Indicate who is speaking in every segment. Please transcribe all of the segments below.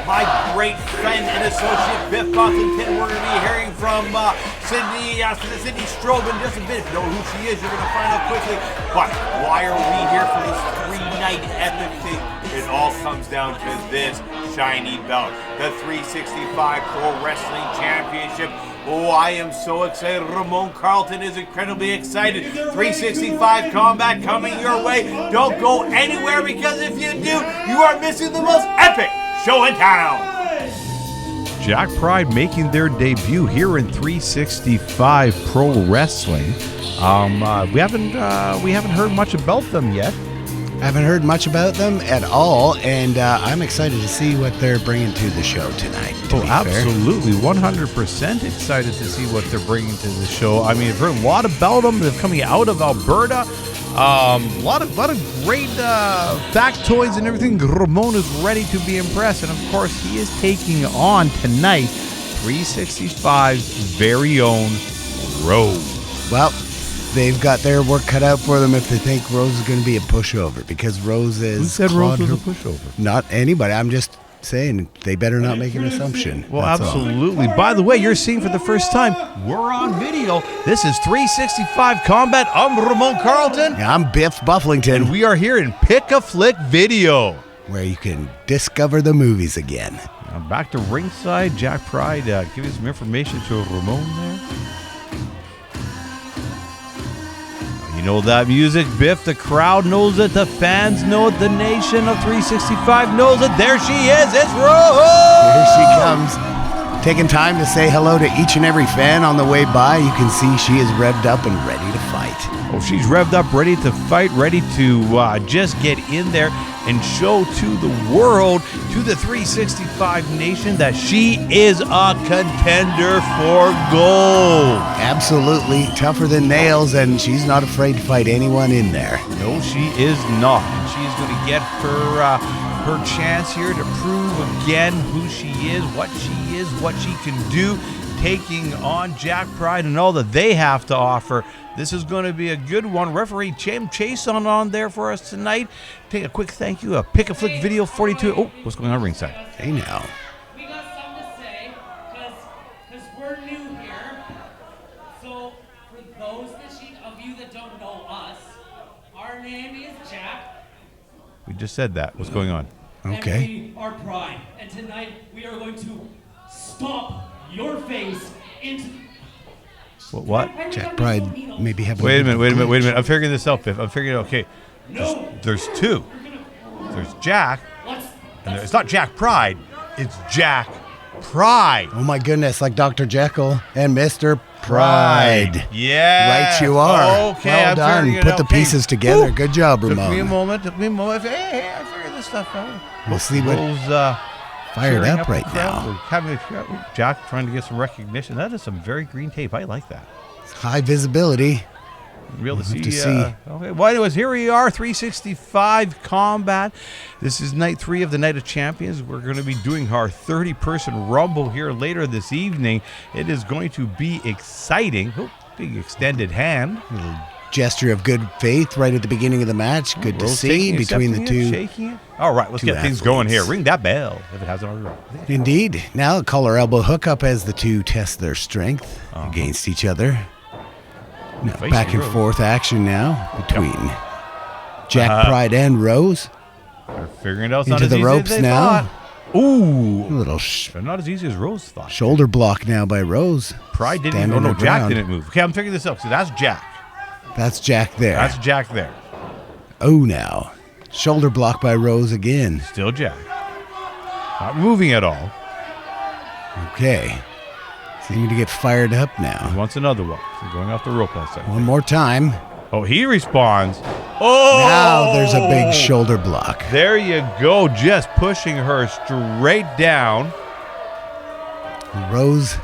Speaker 1: my great friend and associate Biff Buffington. We're going to be hearing from Sydney Strobe in just a bit. If you know who she is, you're going to find out quickly. But why are we here for this 3-night epic thing? It all comes down to this shiny belt, the 365 Pro Wrestling Championship. Oh, I am so excited. Ramon Carlton is incredibly excited. 365 Combat coming your way. Don't go anywhere, because if you do, you are missing the most epic show in town.
Speaker 2: Jack Pride making their debut here in 365 Pro Wrestling. We haven't heard much about them yet.
Speaker 3: I haven't heard much about them at all, and I'm excited to see what they're bringing to the show tonight.
Speaker 2: Absolutely, 100% excited to see what they're bringing to the show. I mean, I've heard a lot about them. They're coming out of Alberta. A lot of great factoids and everything. Ramon is ready to be impressed, and of course, he is taking on tonight 365's very own Rose.
Speaker 3: Well, they've got their work cut out for them if they think Rose is going to be a pushover, because Rose is...
Speaker 2: Who said Rose was a pushover?
Speaker 3: Not anybody. I'm just saying they better not make an assumption.
Speaker 2: Well,
Speaker 3: That's
Speaker 2: absolutely. By the way, you're seeing for the first time, we're on video. This is 365 Combat. I'm Ramon Carlton.
Speaker 3: Yeah, I'm Biff Bufflington.
Speaker 2: And we are here in Pick a Flick Video,
Speaker 3: where you can discover the movies again.
Speaker 2: Now back to ringside. Jack Pride giving some information to Ramon there. You know that music, Biff. The crowd knows it. The fans know it. The nation of 365 knows it. There she is. It's Rose.
Speaker 3: Here she comes. Taking time to say hello to each and every fan on the way by. You can see she is revved up and ready to fight.
Speaker 2: Oh, she's revved up, ready to fight, ready to just get in there and show to the world, to the 365 nation, that she is a contender for gold.
Speaker 3: Absolutely, tougher than nails, and she's not afraid to fight anyone in there.
Speaker 2: No, she is not, and she's going to get her chance here to prove again who she is, what she can do, taking on Jack Pride and all that they have to offer. This is going to be a good one. Referee Chase on there for us tonight. Take a quick thank you. A Pick a Flick Video 42. Oh, what's going on ringside?
Speaker 3: Hey now.
Speaker 4: We got something to say, because we're new here. So, for those of you that don't know us, our name is Jack.
Speaker 2: We just said that. What's going on?
Speaker 3: Okay.
Speaker 4: And we are Pride. And tonight, we are going to stomp your face into...
Speaker 2: What?
Speaker 3: Jack Pride maybe have.
Speaker 2: Wait a minute. I'm figuring this out, Biff. I'm figuring it out. Okay. There's two. There's Jack, and it's not Jack Pride. It's Jack Pride.
Speaker 3: Oh my goodness, like Dr. Jekyll and Mr. Pride.
Speaker 2: Yeah.
Speaker 3: Right you are.
Speaker 2: Okay.
Speaker 3: Well done. Put the pieces together. Good job, Ramon.
Speaker 2: Took me a moment. Hey, I figured this stuff out.
Speaker 3: We'll see what. Fired up right now.
Speaker 2: Jack trying to get some recognition. That is some very green tape. I like that.
Speaker 3: It's high visibility.
Speaker 2: Real to see. Okay. Well, anyways, here we are, 365 Combat. This is night 3 of the Night of Champions. We're going to be doing our 30-person Rumble here later this evening. It is going to be exciting. Oh, big extended hand.
Speaker 3: Little gesture of good faith right at the beginning of the match. Good to see between the two.
Speaker 2: Shaking it. All right, let's get things going here. Ring that bell if it hasn't already.
Speaker 3: Indeed. Now collar elbow hookup as the two test their strength against each other. Now, back and forth action now between Jack Pride and Rose.
Speaker 2: They're figuring it out.
Speaker 3: Into the ropes now.
Speaker 2: Ooh.
Speaker 3: A little
Speaker 2: not as easy as Rose thought.
Speaker 3: Shoulder block now by Rose.
Speaker 2: Pride didn't even. Oh, no, Jack didn't move. Okay, I'm figuring this out. So that's Jack.
Speaker 3: That's Jack there.
Speaker 2: That's Jack there.
Speaker 3: Oh, now. Shoulder block by Rose again.
Speaker 2: Still Jack. Not moving at all.
Speaker 3: Okay. Seeming to get fired up now.
Speaker 2: He wants another one. So going off the rope last time.
Speaker 3: One more time.
Speaker 2: Oh, he responds. Oh!
Speaker 3: Now there's a big shoulder block.
Speaker 2: There you go. Just pushing her straight down.
Speaker 3: Rose...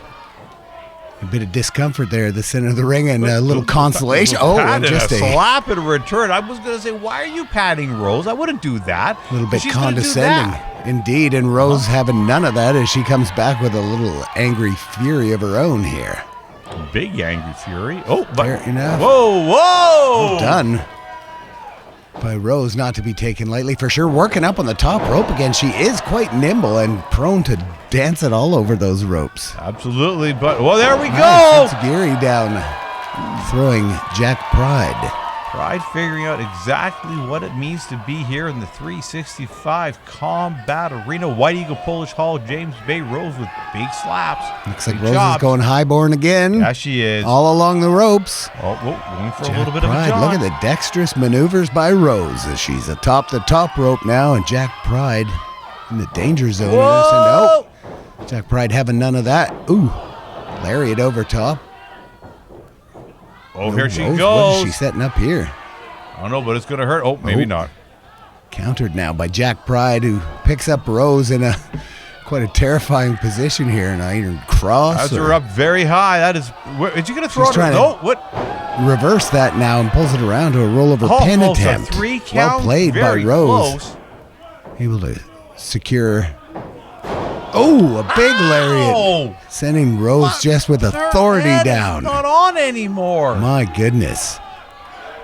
Speaker 3: A bit of discomfort there at the center of the ring and a little consolation.
Speaker 2: And just a slap in return. I was going to say, why are you patting Rose? I wouldn't do that.
Speaker 3: A little bit condescending. Indeed, and Rose having none of that as she comes back with a little angry fury of her own here.
Speaker 2: Big angry fury. Oh,
Speaker 3: fair enough.
Speaker 2: Whoa.
Speaker 3: Well done. by Rose, not to be taken lightly for sure. Working up on the top rope again. She is quite nimble and prone to dance it all over those ropes.
Speaker 2: Absolutely, but well, there we go.
Speaker 3: Nice. It's Geary down, throwing Jack Pride.
Speaker 2: Pride figuring out exactly what it means to be here in the 365 Combat Arena. White Eagle Polish Hall, James Bay Rose with big slaps.
Speaker 3: Looks like Rose is going highborn again.
Speaker 2: Yeah, she is.
Speaker 3: All along the ropes.
Speaker 2: Oh, going for
Speaker 3: Jack
Speaker 2: a little bit
Speaker 3: Pride,
Speaker 2: of a jog.
Speaker 3: look at the dexterous maneuvers by Rose as she's atop the top rope now, and Jack Pride in the danger zone.
Speaker 2: Whoa!
Speaker 3: And Jack Pride having none of that. Ooh, lariat over top.
Speaker 2: Oh, here she
Speaker 3: Rose,
Speaker 2: goes.
Speaker 3: What is she setting up here?
Speaker 2: I don't know, but it's going to hurt. Oh, maybe not.
Speaker 3: Countered now by Jack Pride, who picks up Rose in a quite a terrifying position here. An iron cross.
Speaker 2: Has her up very high. That is. Is she going to throw it? No. What?
Speaker 3: Reverse that now and pulls it around to a rollover pin attempt.
Speaker 2: A 3 count.
Speaker 3: Well played by Rose.
Speaker 2: Close.
Speaker 3: Able to secure. Oh, a big lariat. Sending Rose just with authority down.
Speaker 2: It's not on anymore.
Speaker 3: My goodness.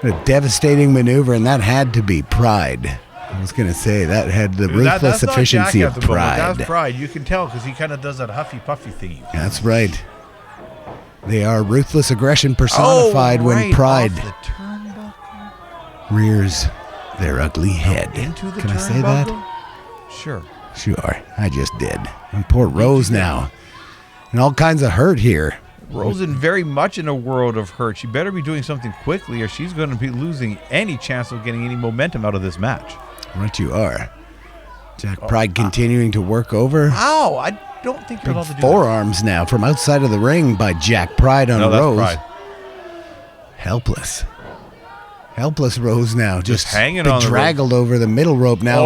Speaker 3: What a devastating maneuver, and that had to be Pride. I was going to say, that had the ruthless efficiency of Pride.
Speaker 2: That's Pride. You can tell because he kind of does that huffy puffy thingy.
Speaker 3: That's right. They are ruthless aggression personified when Pride rears their ugly head.
Speaker 2: Into the
Speaker 3: Can I say that?
Speaker 2: Sure.
Speaker 3: Sure, I just did. And poor Rose now. And all kinds of hurt here.
Speaker 2: Rose in very much in a world of hurt. She better be doing something quickly or she's going to be losing any chance of getting any momentum out of this match.
Speaker 3: Right you are. Jack Pride continuing to work over.
Speaker 2: Ow, I don't think you're allowed to do
Speaker 3: forearms now from outside of the ring by Jack Pride on Rose.
Speaker 2: Pride.
Speaker 3: Helpless. Helpless Rose now. Just
Speaker 2: hanging on
Speaker 3: bedraggled over the middle rope now.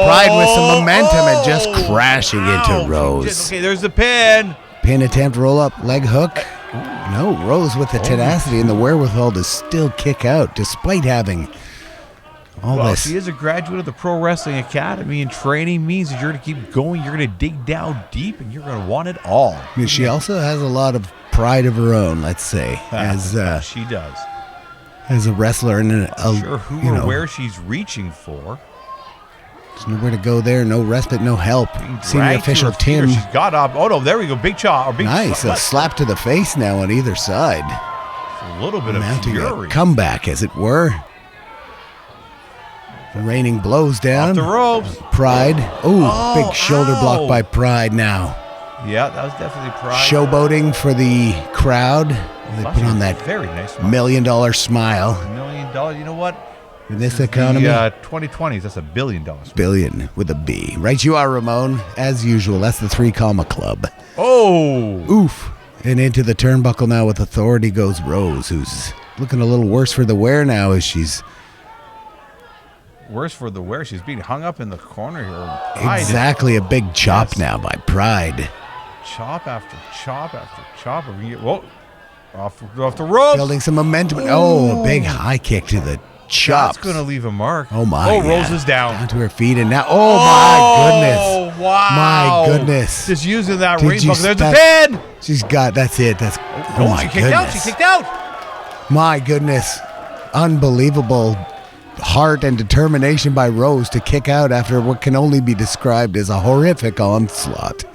Speaker 3: Pride with some momentum and just crashing into Rose.
Speaker 2: Okay, there's the pin.
Speaker 3: Pin attempt, roll up, leg hook. No, Rose with the tenacity and the wherewithal to still kick out despite having all this.
Speaker 2: She is a graduate of the Pro Wrestling Academy, and training means that you're going to keep going, you're going to dig down deep, and you're going to want it all.
Speaker 3: I mean, she also has a lot of pride of her own, let's say, as
Speaker 2: she does.
Speaker 3: As a wrestler and
Speaker 2: sure who or where she's reaching for.
Speaker 3: There's nowhere to go there, no respite, no help. Senior official Tim.
Speaker 2: She's got up. Oh no, there we go. Big chop. Or big
Speaker 3: nice, a slap to the face now on either side.
Speaker 2: A little bit of fury.
Speaker 3: A comeback, as it were. The raining blows down.
Speaker 2: Off the ropes.
Speaker 3: Pride. Big shoulder block by Pride now.
Speaker 2: Yeah, that was definitely Pride.
Speaker 3: Showboating for the crowd. They put on that
Speaker 2: very nice
Speaker 3: $1 million smile.
Speaker 2: $1 million. You know what?
Speaker 3: In this economy,
Speaker 2: 2020s, that's $1 billion.
Speaker 3: Billion with a B. Right you are, Ramon. As usual, that's the 3 Comma Club.
Speaker 2: Oh!
Speaker 3: Oof. And into the turnbuckle now with authority goes Rose, who's looking a little worse for the wear now as she's...
Speaker 2: Worse for the wear. She's being hung up in the corner here.
Speaker 3: Exactly, a big chop now by Pride.
Speaker 2: Chop after chop after chop. Whoa. Off the ropes.
Speaker 3: Building some momentum. Oh, a big high kick to the chops.
Speaker 2: That's going to leave a mark.
Speaker 3: Oh, my.
Speaker 2: Oh, Rose is down.
Speaker 3: Down to her feet and now. Oh, my goodness.
Speaker 2: Oh, wow.
Speaker 3: My goodness.
Speaker 2: Just using that rainbow. There's a pin.
Speaker 3: She's got, that's it. That's, oh my goodness.
Speaker 2: She kicked out.
Speaker 3: My goodness. Unbelievable heart and determination by Rose to kick out after what can only be described as a horrific onslaught.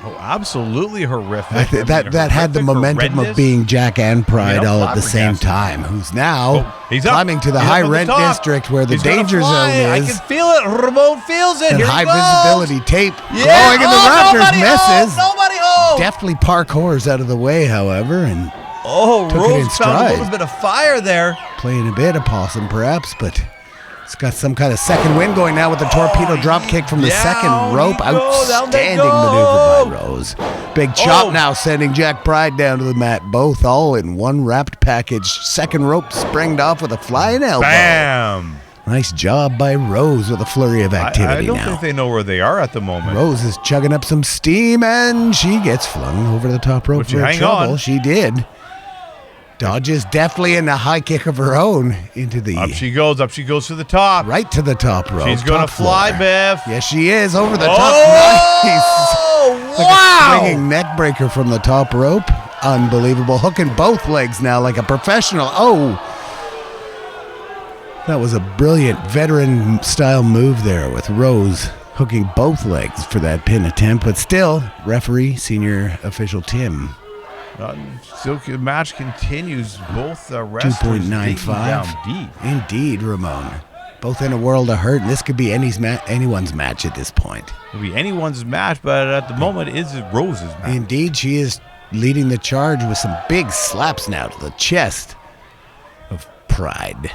Speaker 2: Oh, absolutely horrific.
Speaker 3: That had the momentum of being Jack and Pride all at the same time. Who's now climbing to the high rent district where the danger zone is.
Speaker 2: I can feel it. Ramon feels it.
Speaker 3: And
Speaker 2: Here
Speaker 3: high visibility tape
Speaker 2: yeah.
Speaker 3: glowing in the rafters misses.
Speaker 2: Nobody home.
Speaker 3: Deftly parkours out of the way, however, and took it in
Speaker 2: Rose
Speaker 3: stride.
Speaker 2: found a little bit of fire there.
Speaker 3: Playing a bit of possum, perhaps, but it's got some kind of second wind going now with the torpedo drop kick from the second rope. Outstanding maneuver by Rose. Big chop now sending Jack Pride down to the mat. Both all in one wrapped package. Second rope springed off with a flying elbow.
Speaker 2: Bam!
Speaker 3: Nice job by Rose with a flurry of activity
Speaker 2: I don't think they know where they are at the moment.
Speaker 3: Rose is chugging up some steam and she gets flung over the top rope for trouble. She did. Dodges deftly in a high kick of her own into the...
Speaker 2: Up she goes to the top.
Speaker 3: Right to the top rope.
Speaker 2: She's going to fly, Biff.
Speaker 3: Yes, she is. Over the top.
Speaker 2: Nice.
Speaker 3: Wow. Like a swinging neck breaker from the top rope. Unbelievable. Hooking both legs now like a professional. Oh. That was a brilliant veteran-style move there with Rose hooking both legs for that pin attempt, but still, referee, senior official Tim.
Speaker 2: Still, the match continues. Both wrestlers digging
Speaker 3: 2.95.
Speaker 2: down deep.
Speaker 3: Indeed, Ramon. Both in a world of hurt, and this could be anyone's match at this point.
Speaker 2: It'll be anyone's match, but at the moment, it's Rose's match.
Speaker 3: Indeed, she is leading the charge with some big slaps now to the chest of Pride.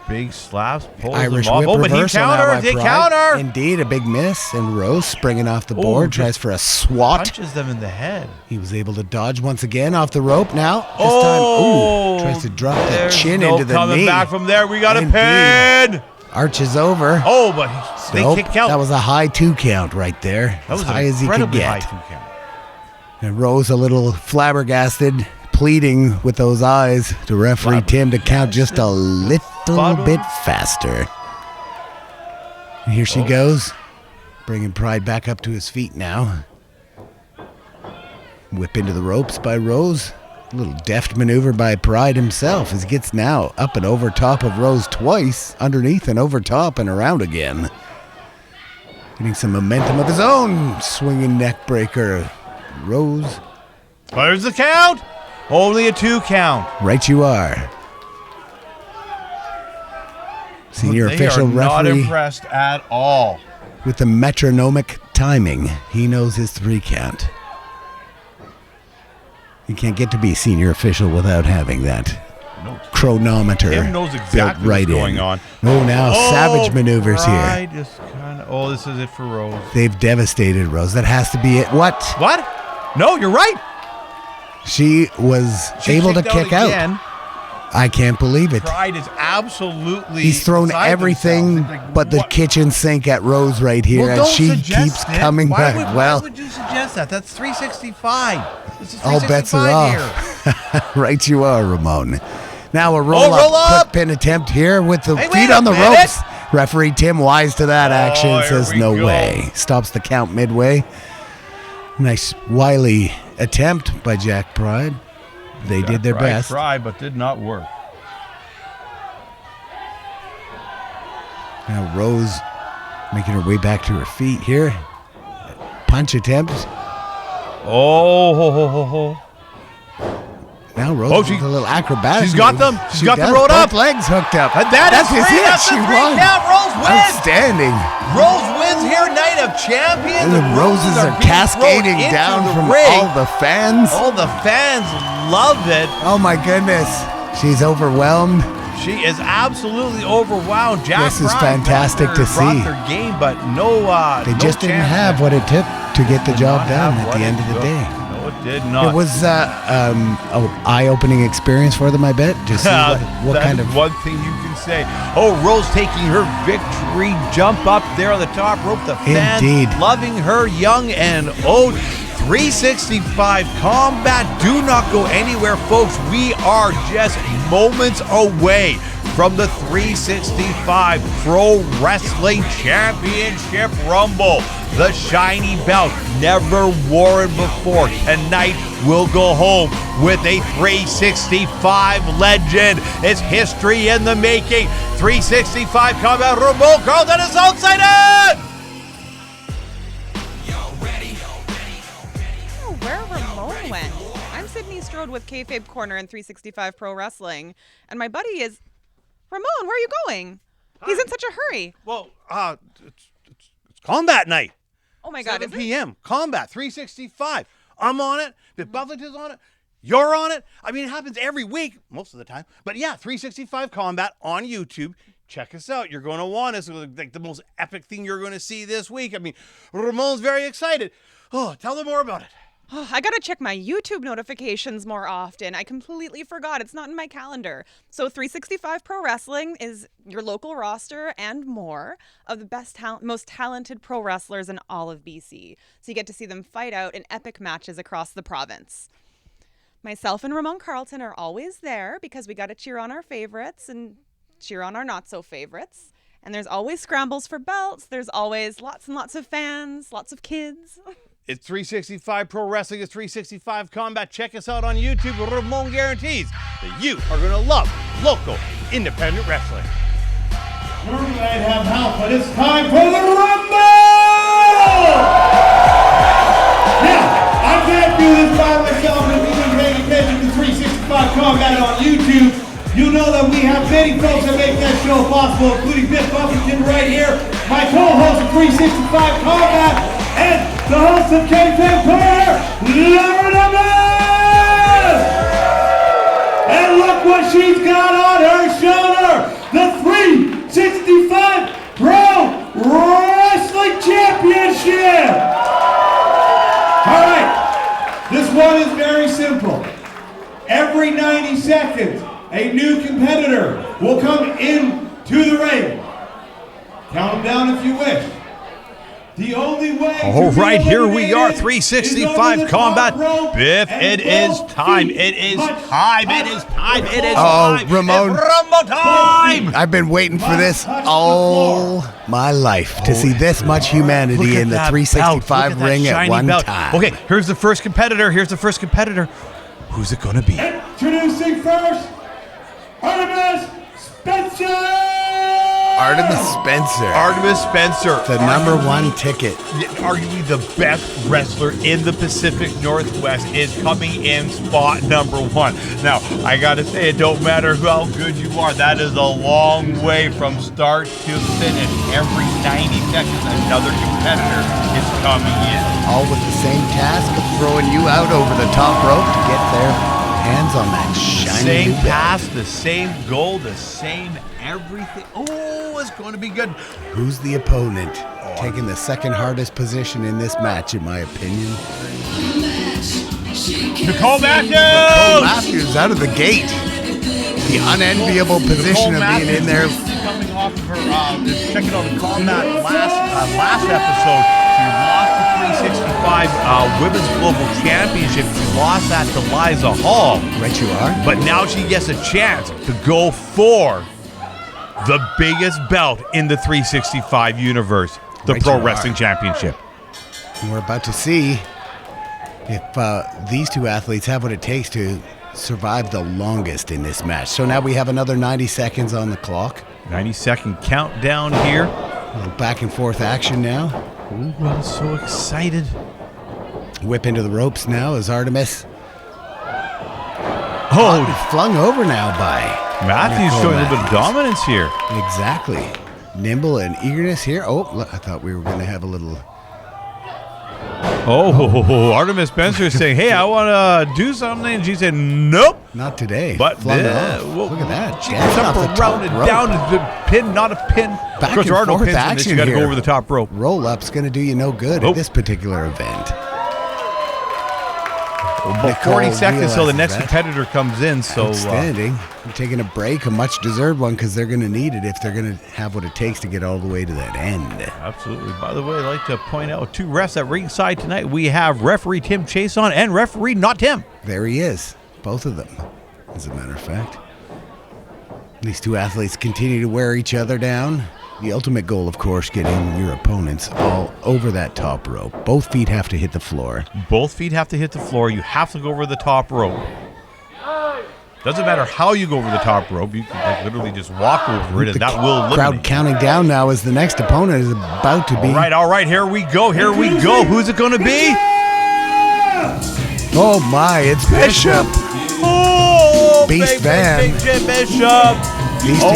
Speaker 2: Big slaps, pulls
Speaker 3: Irish
Speaker 2: him off.
Speaker 3: whip
Speaker 2: Oh, but he
Speaker 3: reversal now
Speaker 2: countered.
Speaker 3: by
Speaker 2: They
Speaker 3: Pride.
Speaker 2: counter.
Speaker 3: Indeed, a big miss, and Rose springing off the board, tries for a swat.
Speaker 2: Punches them in the head.
Speaker 3: He was able to dodge once again off the rope now. This
Speaker 2: Oh,
Speaker 3: time, tries to drop the
Speaker 2: there's
Speaker 3: chin
Speaker 2: no
Speaker 3: into the
Speaker 2: coming
Speaker 3: knee.
Speaker 2: back from there. We got
Speaker 3: Indeed.
Speaker 2: a pin.
Speaker 3: Arches over.
Speaker 2: Oh, but they
Speaker 3: Nope,
Speaker 2: kick out.
Speaker 3: that was a high 2 count right there.
Speaker 2: That was
Speaker 3: as high
Speaker 2: an
Speaker 3: as he could
Speaker 2: incredibly high
Speaker 3: get.
Speaker 2: 2 count.
Speaker 3: And Rose a little flabbergasted, pleading with those eyes to referee Tim to count just a little bit faster. And here she goes, bringing Pride back up to his feet now. Whip into the ropes by Rose. A little deft maneuver by Pride himself as he gets now up and over top of Rose twice, underneath and over top and around again. Getting some momentum of his own, swinging neck breaker. Rose.
Speaker 2: There's the count. Only a 2 count.
Speaker 3: Right you are. Senior official
Speaker 2: They are not
Speaker 3: referee
Speaker 2: impressed at all.
Speaker 3: with the metronomic timing. He knows his 3 count. You can't get to be senior official without having that chronometer
Speaker 2: Tim knows
Speaker 3: built
Speaker 2: exactly
Speaker 3: right
Speaker 2: what's going
Speaker 3: in.
Speaker 2: on.
Speaker 3: Oh, now savage maneuvers
Speaker 2: Pride
Speaker 3: here.
Speaker 2: just kinda, this is it for Rose.
Speaker 3: They've devastated Rose. That has to be it. What?
Speaker 2: What? No, you're right.
Speaker 3: She was
Speaker 2: She
Speaker 3: able to
Speaker 2: kicked
Speaker 3: kick out.
Speaker 2: again.
Speaker 3: I can't believe it.
Speaker 2: Pride is absolutely.
Speaker 3: He's thrown
Speaker 2: beside
Speaker 3: everything
Speaker 2: themselves. It's like,
Speaker 3: but the
Speaker 2: what?
Speaker 3: kitchen sink at Rose right here,
Speaker 2: Well,
Speaker 3: and
Speaker 2: don't
Speaker 3: she
Speaker 2: suggest
Speaker 3: keeps
Speaker 2: it.
Speaker 3: coming
Speaker 2: Why
Speaker 3: back.
Speaker 2: Why would you suggest that? That's 365. This is 365
Speaker 3: all bets are
Speaker 2: here.
Speaker 3: off. Right you are, Ramon. Now a roll
Speaker 2: roll up.
Speaker 3: quick pin attempt here with the
Speaker 2: Hey, wait
Speaker 3: feet
Speaker 2: a
Speaker 3: on the
Speaker 2: minute.
Speaker 3: ropes. Referee Tim wise to that action,
Speaker 2: here
Speaker 3: says
Speaker 2: we
Speaker 3: no
Speaker 2: go.
Speaker 3: way. Stops the count midway. Nice wily attempt by Jack Pride. They did their best.
Speaker 2: Tried, but did not work.
Speaker 3: Now Rose making her way back to her feet here. Punch attempt.
Speaker 2: Oh, ho, ho, ho, ho.
Speaker 3: Now Rose
Speaker 2: Oh,
Speaker 3: with a little acrobatic.
Speaker 2: she's got
Speaker 3: move.
Speaker 2: them. She's
Speaker 3: She
Speaker 2: got them
Speaker 3: does.
Speaker 2: rolled
Speaker 3: Both
Speaker 2: up.
Speaker 3: legs hooked up.
Speaker 2: And that
Speaker 3: That's
Speaker 2: is
Speaker 3: his
Speaker 2: three.
Speaker 3: hit.
Speaker 2: That's
Speaker 3: She
Speaker 2: a 3
Speaker 3: won.
Speaker 2: count. Rose wins.
Speaker 3: Outstanding.
Speaker 2: Rose wins here, Night of Champions.
Speaker 3: And the roses are
Speaker 2: being
Speaker 3: cascading
Speaker 2: thrown into
Speaker 3: down
Speaker 2: the
Speaker 3: from
Speaker 2: ring.
Speaker 3: all the fans.
Speaker 2: All the fans love it.
Speaker 3: Oh my goodness. She's overwhelmed.
Speaker 2: She is absolutely overwhelmed. Jack
Speaker 3: This is
Speaker 2: Pride
Speaker 3: fantastic
Speaker 2: brought
Speaker 3: to
Speaker 2: their
Speaker 3: see.
Speaker 2: game, but no.
Speaker 3: They
Speaker 2: no
Speaker 3: just didn't
Speaker 2: chance.
Speaker 3: have what it took to get the
Speaker 2: Did
Speaker 3: job
Speaker 2: not
Speaker 3: done
Speaker 2: have
Speaker 3: at
Speaker 2: what
Speaker 3: the end
Speaker 2: it
Speaker 3: of the
Speaker 2: took.
Speaker 3: day.
Speaker 2: No, it did not.
Speaker 3: It was an eye-opening experience for them, I bet, to see what
Speaker 2: That
Speaker 3: kind
Speaker 2: is
Speaker 3: of...
Speaker 2: one thing you can say. Oh, Rose taking her victory jump up there on the top rope. The fans
Speaker 3: Indeed.
Speaker 2: loving her, young and old. 365 Combat. Do not go anywhere, folks. We are just moments away from the 365 Pro Wrestling Championship Rumble. The shiny belt, never worn before. Tonight, we'll go home with a 365 legend. It's history in the making. 365 Combat Ramon Carlton is outside in!
Speaker 5: Oh, where Ramon went. I'm Sydney Strode with Kayfabe Corner in 365 Pro Wrestling, and my buddy is... Ramon, where are you going? He's in such a hurry.
Speaker 2: Well, it's combat night.
Speaker 5: Oh my God,
Speaker 2: 7
Speaker 5: is it?
Speaker 2: p.m. Combat 365. I'm on it. Bit Buffington's on it. You're on it. I mean, it happens every week, most of the time. But yeah, 365 Combat on YouTube. Check us out. You're going to want us. It's like the most epic thing you're going to see this week. I mean, Ramon's very excited. Oh, tell them more about it.
Speaker 5: Oh, I gotta check my YouTube notifications more often. I completely forgot. It's not in my calendar. So 365 Pro Wrestling is your local roster and more of the best, most talented pro wrestlers in all of BC. So you get to see them fight out in epic matches across the province. Myself and Ramon Carlton are always there because we gotta cheer on our favorites and cheer on our not so favorites. And there's always scrambles for belts. There's always lots and lots of fans, lots of kids.
Speaker 2: It's 365 Pro Wrestling. It's 365 Combat. Check us out on YouTube. Ramon guarantees that you are going to love local independent wrestling.
Speaker 6: Normally I'd have help, but it's time for the Rumble! Now, I can't do this by myself. If you've been paying attention to 365Combat on YouTube, you know that we have many folks that make that show possible, including Biff Buffington right here, my co-host of 365Combat, and the host of K-Fan Player, Lordamus! And look what she's got on her shoulder, the 365 Pro Wrestling Championship! All right, this one is very simple. Every 90 seconds, a new competitor will come into the ring. Count them down if you wish. The only way.
Speaker 2: All right, here we are, 365 Combat. Biff, it is time. It is time. It is time. It is time.
Speaker 3: Ramon.
Speaker 2: It's Rumble time.
Speaker 3: I've been waiting for this all my life to see this much humanity in the 365 ring at one time.
Speaker 2: Okay, here's the first competitor. Who's it going to be?
Speaker 6: Introducing first, Artemis Spencer!
Speaker 3: Artemis Spencer. The number one ticket.
Speaker 2: Arguably the best wrestler in the Pacific Northwest is coming in spot number one. Now, I gotta say, it don't matter how good you are. That is a long way from start to finish. Every 90 seconds, another competitor is coming in.
Speaker 3: All with the same task of throwing you out over the top rope to get their hands on that shiny
Speaker 2: Same
Speaker 3: new belt.
Speaker 2: pass, the same goal, the same everything. Oh, it's going to be good.
Speaker 3: Who's the opponent? Taking the second hardest position in this match, in my opinion.
Speaker 2: Nicole Matthews!
Speaker 3: Nicole Matthews out of the gate. The unenviable position of being in there.
Speaker 2: Coming off of her, checking out the combat last episode, she lost the 365 Women's Global Championship. She lost that to Liiza Hall.
Speaker 3: Right you are.
Speaker 2: But now she gets a chance to go for the biggest belt in the 365 universe, the
Speaker 3: Right
Speaker 2: Pro
Speaker 3: you
Speaker 2: Wrestling
Speaker 3: are.
Speaker 2: Championship.
Speaker 3: And we're about to see if these two athletes have what it takes to survive the longest in this match. So now we have another 90 seconds on the clock.
Speaker 2: 90-second countdown here.
Speaker 3: A little back and forth action now.
Speaker 2: Ooh, I'm so excited.
Speaker 3: Whip into the ropes now as Artemis.
Speaker 2: Oh,
Speaker 3: Flung over now by
Speaker 2: Matthews
Speaker 3: Nicole
Speaker 2: showing a little bit of dominance here.
Speaker 3: Exactly. Nimble and eagerness here. Oh, look, I thought we were going to have a little...
Speaker 2: Oh, Artemis Spencer is saying, hey, I want to do something. And she said, nope.
Speaker 3: Not today.
Speaker 2: But
Speaker 3: Flung off. Look at that.
Speaker 2: She
Speaker 3: Dancing
Speaker 2: up
Speaker 3: off the top
Speaker 2: around and
Speaker 3: rope.
Speaker 2: down. The pin, not a pin.
Speaker 3: Back
Speaker 2: Of course, there are
Speaker 3: and
Speaker 2: no
Speaker 3: forth
Speaker 2: pins in this.
Speaker 3: action
Speaker 2: You got to go
Speaker 3: here.
Speaker 2: over the top rope.
Speaker 3: Roll-up's going to do you no good at this particular event.
Speaker 2: About 40 seconds till the next
Speaker 3: realizes that.
Speaker 2: competitor comes in. So
Speaker 3: Outstanding. We're taking a break, a much-deserved one, because they're going to need it if they're going to have what it takes to get all the way to that end.
Speaker 2: Absolutely. By the way, I'd like to point out two refs at ringside tonight. We have referee Tim Chason and referee not Tim.
Speaker 3: There he is. Both of them, as a matter of fact. These two athletes continue to wear each other down. The ultimate goal, of course, getting your opponents all over that top rope. Both feet have to hit the floor.
Speaker 2: Both feet have to hit the floor. You have to go over the top rope. Doesn't matter how you go over the top rope. You can literally just walk over it, and that will eliminate.
Speaker 3: Crowd counting down now as the next opponent is about to be.
Speaker 2: All right. Here we go. Who's it going to be?
Speaker 3: Oh my! It's Bishop.
Speaker 2: Oh,
Speaker 3: Beast Van.
Speaker 2: Big Bishop.
Speaker 3: These two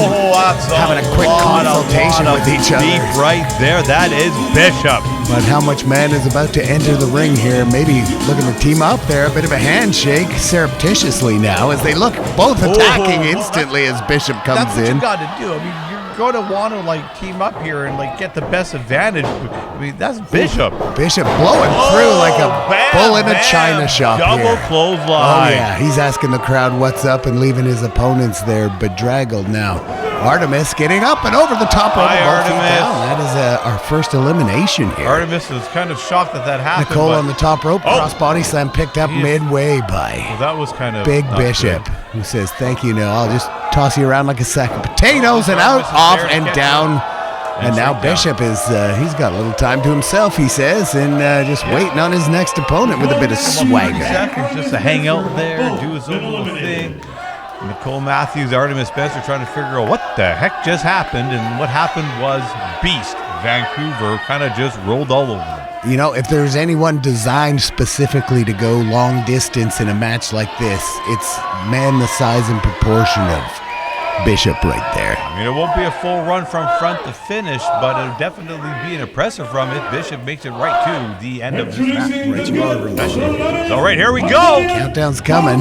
Speaker 3: having a quick consultation with each other.
Speaker 2: Right there. That is Bishop.
Speaker 3: But how much man is about to enter the ring here? Maybe looking to team up there. A bit of a handshake surreptitiously now as they look both attacking instantly as Bishop comes
Speaker 2: That's what
Speaker 3: in.
Speaker 2: you got to do. I mean, you're going to want to team up here and get the best advantage. I mean, that's Bishop.
Speaker 3: Bishop blowing through like a bull in a china shop
Speaker 2: Double
Speaker 3: here.
Speaker 2: clothesline.
Speaker 3: Oh yeah, he's asking the crowd what's up and leaving his opponents there bedraggled now. Artemis getting up and over the top rope.
Speaker 2: Hi, Artemis.
Speaker 3: That is our first elimination here.
Speaker 2: Artemis was kind of shocked that happened.
Speaker 3: Nicole
Speaker 2: but
Speaker 3: on the top rope, cross-body slam picked up midway by
Speaker 2: well, that was kind of
Speaker 3: Big
Speaker 2: not
Speaker 3: Bishop,
Speaker 2: good.
Speaker 3: who says, thank you, no, I'll just toss you around like a sack of potatoes and out, off, and down. And now Bishop is, he's got a little time to himself, he says, and just waiting on his next opponent with a bit of swagger.
Speaker 2: Seconds just to hang out there, do his own little thing. Nicole Matthews, Artemis Spencer trying to figure out what the heck just happened, and what happened was Beast Vancouver kind of just rolled all over them.
Speaker 3: You know, if there's anyone designed specifically to go long distance in a match like this, it's man the size and proportion of Bishop right there.
Speaker 2: I mean, it won't be a full run from front to finish, but it'll definitely be an impressive run if Bishop makes it right to the end of this match. All right, here we go.
Speaker 3: Countdown's coming.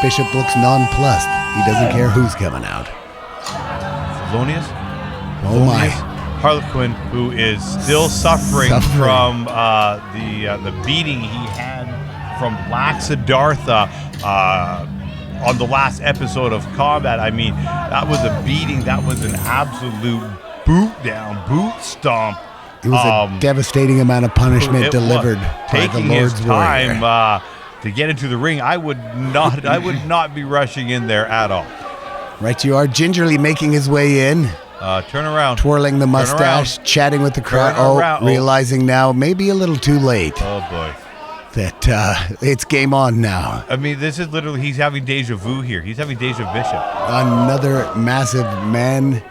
Speaker 3: Bishop looks nonplussed. He doesn't care who's coming out.
Speaker 2: Thelonious?
Speaker 3: Oh my.
Speaker 2: Harlequin, who is still suffering from the beating he had from Black Siddartha on the last episode of Combat. I mean, that was a beating. That was an absolute boot down, boot stomp.
Speaker 3: It was a devastating amount of punishment delivered by the Lord's
Speaker 2: Taking his time to get into the ring. I would not be rushing in there at all.
Speaker 3: Right you are, gingerly making his way in.
Speaker 2: Turn around.
Speaker 3: Twirling the mustache, chatting with the crowd. Realizing now, maybe a little too late.
Speaker 2: Oh, boy.
Speaker 3: That it's game on now.
Speaker 2: I mean, this is literally, he's having deja vu here. He's having deja Bishop.
Speaker 3: Another massive man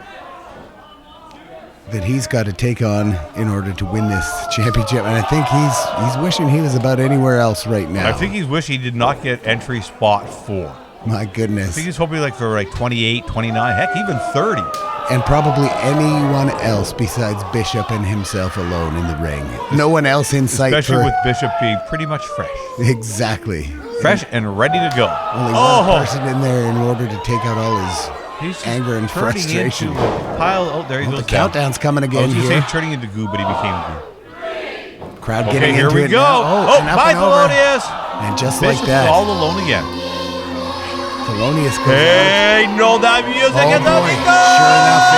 Speaker 3: that he's got to take on in order to win this championship. And I think he's wishing he was about anywhere else right now.
Speaker 2: I think he's wishing he did not get entry spot 4.
Speaker 3: My goodness.
Speaker 2: I think he's hoping for 28, 29, heck, even 30.
Speaker 3: And probably anyone else besides Bishop and himself alone in the ring. No one else in sight.
Speaker 2: Especially with Bishop being pretty much fresh.
Speaker 3: Exactly.
Speaker 2: Fresh and ready to go.
Speaker 3: Only one person in there in order to take out all his anger and frustration.
Speaker 2: There he goes.
Speaker 3: The countdown's coming again here.
Speaker 2: Saying turning into goo, but he became goo.
Speaker 3: Crowd getting into it.
Speaker 2: Here we go. Bye, Thelonious.
Speaker 3: And just
Speaker 2: Bishop's
Speaker 3: like that.
Speaker 2: all alone again.
Speaker 3: Thelonious goes
Speaker 2: Hey, no, that music
Speaker 3: oh
Speaker 2: is
Speaker 3: boy, sure enough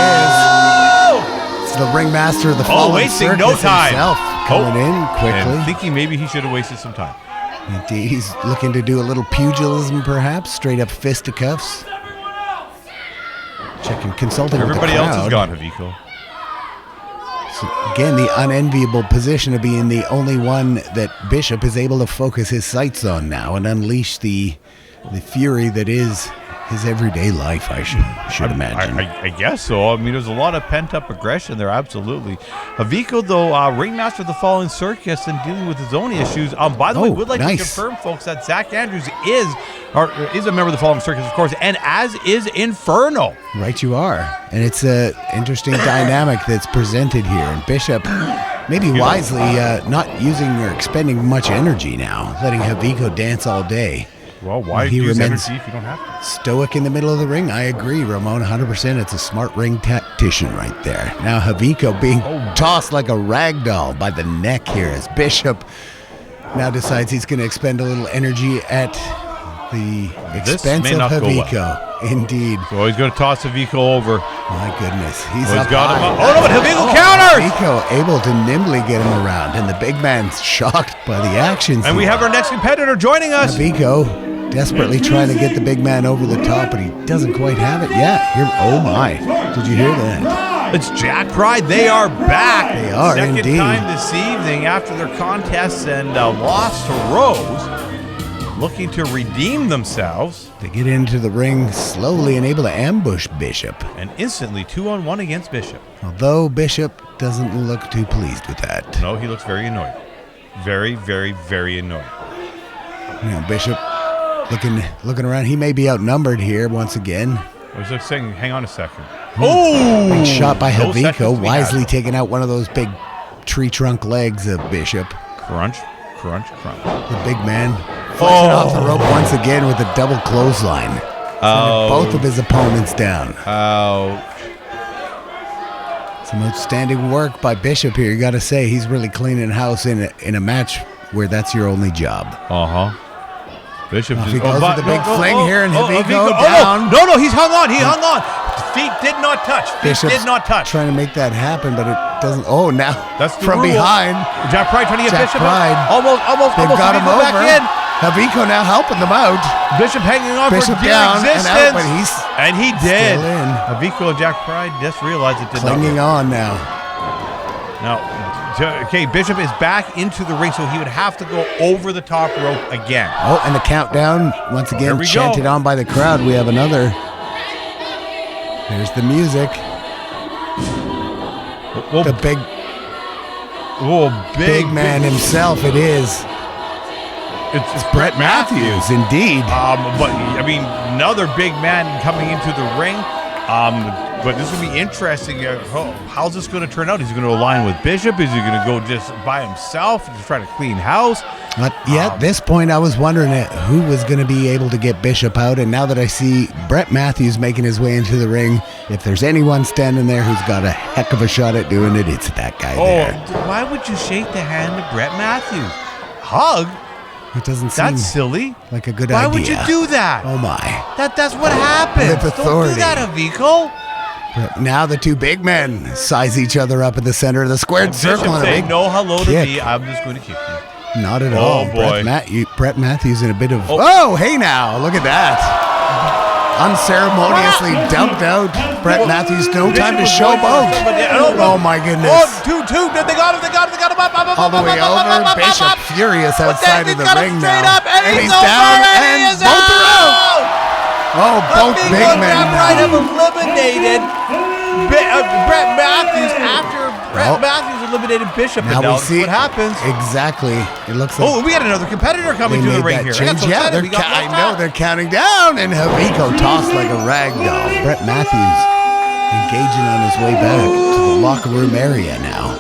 Speaker 3: is. It's the ringmaster of the fallen
Speaker 2: wasting
Speaker 3: circus
Speaker 2: no time.
Speaker 3: himself coming in quickly.
Speaker 2: And thinking maybe he should have wasted some time.
Speaker 3: Indeed, he's looking to do a little pugilism, perhaps, straight up fisticuffs. Consulting
Speaker 2: Everybody
Speaker 3: with the crowd.
Speaker 2: else is gone, Haviko.
Speaker 3: So again, the unenviable position of being the only one that Bishop is able to focus his sights on now and unleash the fury that is his everyday life, I should imagine.
Speaker 2: I guess so. I mean, there's a lot of pent-up aggression there, absolutely. Haviko, though, ringmaster of the Fallen Circus and dealing with his own issues. By the way, would like to confirm, folks, that Zack Andrews is a member of the Fallen Circus, of course, and as is Inferno.
Speaker 3: Right you are. And it's an interesting dynamic that's presented here. And Bishop, maybe wisely, not using or expending much energy now, letting Haviko dance all day.
Speaker 2: Well, why use energy if you don't have to?
Speaker 3: Stoic in the middle of the ring. I agree, Ramon, 100%. It's a smart ring tactician right there. Now Haviko being tossed like a rag doll by the neck here as Bishop now decides he's going to expend a little energy at the expense of Haviko. Well. Indeed.
Speaker 2: So he's going to toss Haviko over.
Speaker 3: My goodness. He's
Speaker 2: got him up. Oh, no, but Haviko counters!
Speaker 3: Haviko able to nimbly get him around, and the big man's shocked by the actions.
Speaker 2: And we have our next competitor joining us.
Speaker 3: Haviko desperately trying to get the big man over the top, but he doesn't quite have it yet. Oh my. Did you hear that?
Speaker 2: It's Jack Pride. They are back.
Speaker 3: They are,
Speaker 2: Second
Speaker 3: indeed.
Speaker 2: time this evening after their contests and loss to Rose, looking to redeem themselves.
Speaker 3: They get into the ring slowly and able to ambush Bishop.
Speaker 2: And instantly 2-on-1 against Bishop.
Speaker 3: Although Bishop doesn't look too pleased with that.
Speaker 2: No, he looks very annoyed. Very, very, very annoyed.
Speaker 3: You know, Bishop looking around. He may be outnumbered here once again.
Speaker 2: I was just saying, hang on a second.
Speaker 3: Big shot by Haviko, wisely taking out one of those big tree trunk legs of Bishop.
Speaker 2: Crunch, crunch, crunch.
Speaker 3: The big man flexing off the rope once again with a double clothesline. Both of his opponents down. Some outstanding work by Bishop here. You got to say, he's really cleaning house in a match where that's your only job.
Speaker 2: Bishop
Speaker 3: he goes with the big fling here, and Haviko down.
Speaker 2: No, he's hung on. He hung on. Feet did not touch.
Speaker 3: Bishop's
Speaker 2: did not touch.
Speaker 3: Trying to make that happen, but it doesn't. Oh, now
Speaker 2: that's
Speaker 3: from
Speaker 2: rule.
Speaker 3: behind.
Speaker 2: Jack Pride trying to get Bishop
Speaker 3: Pride.
Speaker 2: Almost.
Speaker 3: They've got him over.
Speaker 2: Back in.
Speaker 3: Haviko now helping them out.
Speaker 2: Bishop hanging on
Speaker 3: Bishop
Speaker 2: for dear
Speaker 3: down
Speaker 2: existence.
Speaker 3: And out, but
Speaker 2: he did.
Speaker 3: Still in.
Speaker 2: Haviko and Jack Pride just realized it did
Speaker 3: Clinging
Speaker 2: not
Speaker 3: on now.
Speaker 2: Now, Okay, Bishop is back into the ring, so he would have to go over the top rope again.
Speaker 3: Oh, and the countdown, once again, chanted on by the crowd. We have another. There's the music.
Speaker 2: Well,
Speaker 3: the big man himself, it is.
Speaker 2: It's Brett Matthews.
Speaker 3: Indeed.
Speaker 2: But, I mean, another big man coming into the ring. But this will be interesting. How's this going to turn out? Is he going to align with Bishop? Is he going to go just by himself and just try to clean house?
Speaker 3: At this point, I was wondering who was going to be able to get Bishop out. And now that I see Brett Matthews making his way into the ring, if there's anyone standing there who's got a heck of a shot at doing it, it's that guy there.
Speaker 2: Why would you shake the hand of Brett Matthews? Hug?
Speaker 3: It doesn't seem
Speaker 2: That's silly.
Speaker 3: Like a good
Speaker 2: Why
Speaker 3: idea.
Speaker 2: Would you do that?
Speaker 3: Oh my.
Speaker 2: That's what happens.
Speaker 3: With authority.
Speaker 2: Don't do that, Haviko.
Speaker 3: But now the two big men size each other up at the center of the squared circle.
Speaker 2: And say no hello to me. I'm just going to kick you.
Speaker 3: Not at all.
Speaker 2: Boy.
Speaker 3: Brett Matthews in a bit of... Oh, hey now. Look at that. Unceremoniously dumped out. Brett Matthews. No time to showboat. Oh my goodness.
Speaker 2: Two. They got him up.
Speaker 3: All the way over. Bishop furious outside of the ring now. And he's down. And both are out. Oh, both big men
Speaker 2: have eliminated Brett Matthews after Brett Matthews eliminated Bishop.
Speaker 3: Now we see
Speaker 2: what happens.
Speaker 3: Exactly. It looks like...
Speaker 2: Oh, we got another competitor coming to the ring here.
Speaker 3: Yeah, I know they're counting down. And Haviko tossed like a rag doll. Brett Matthews engaging on his way back to the locker room area now.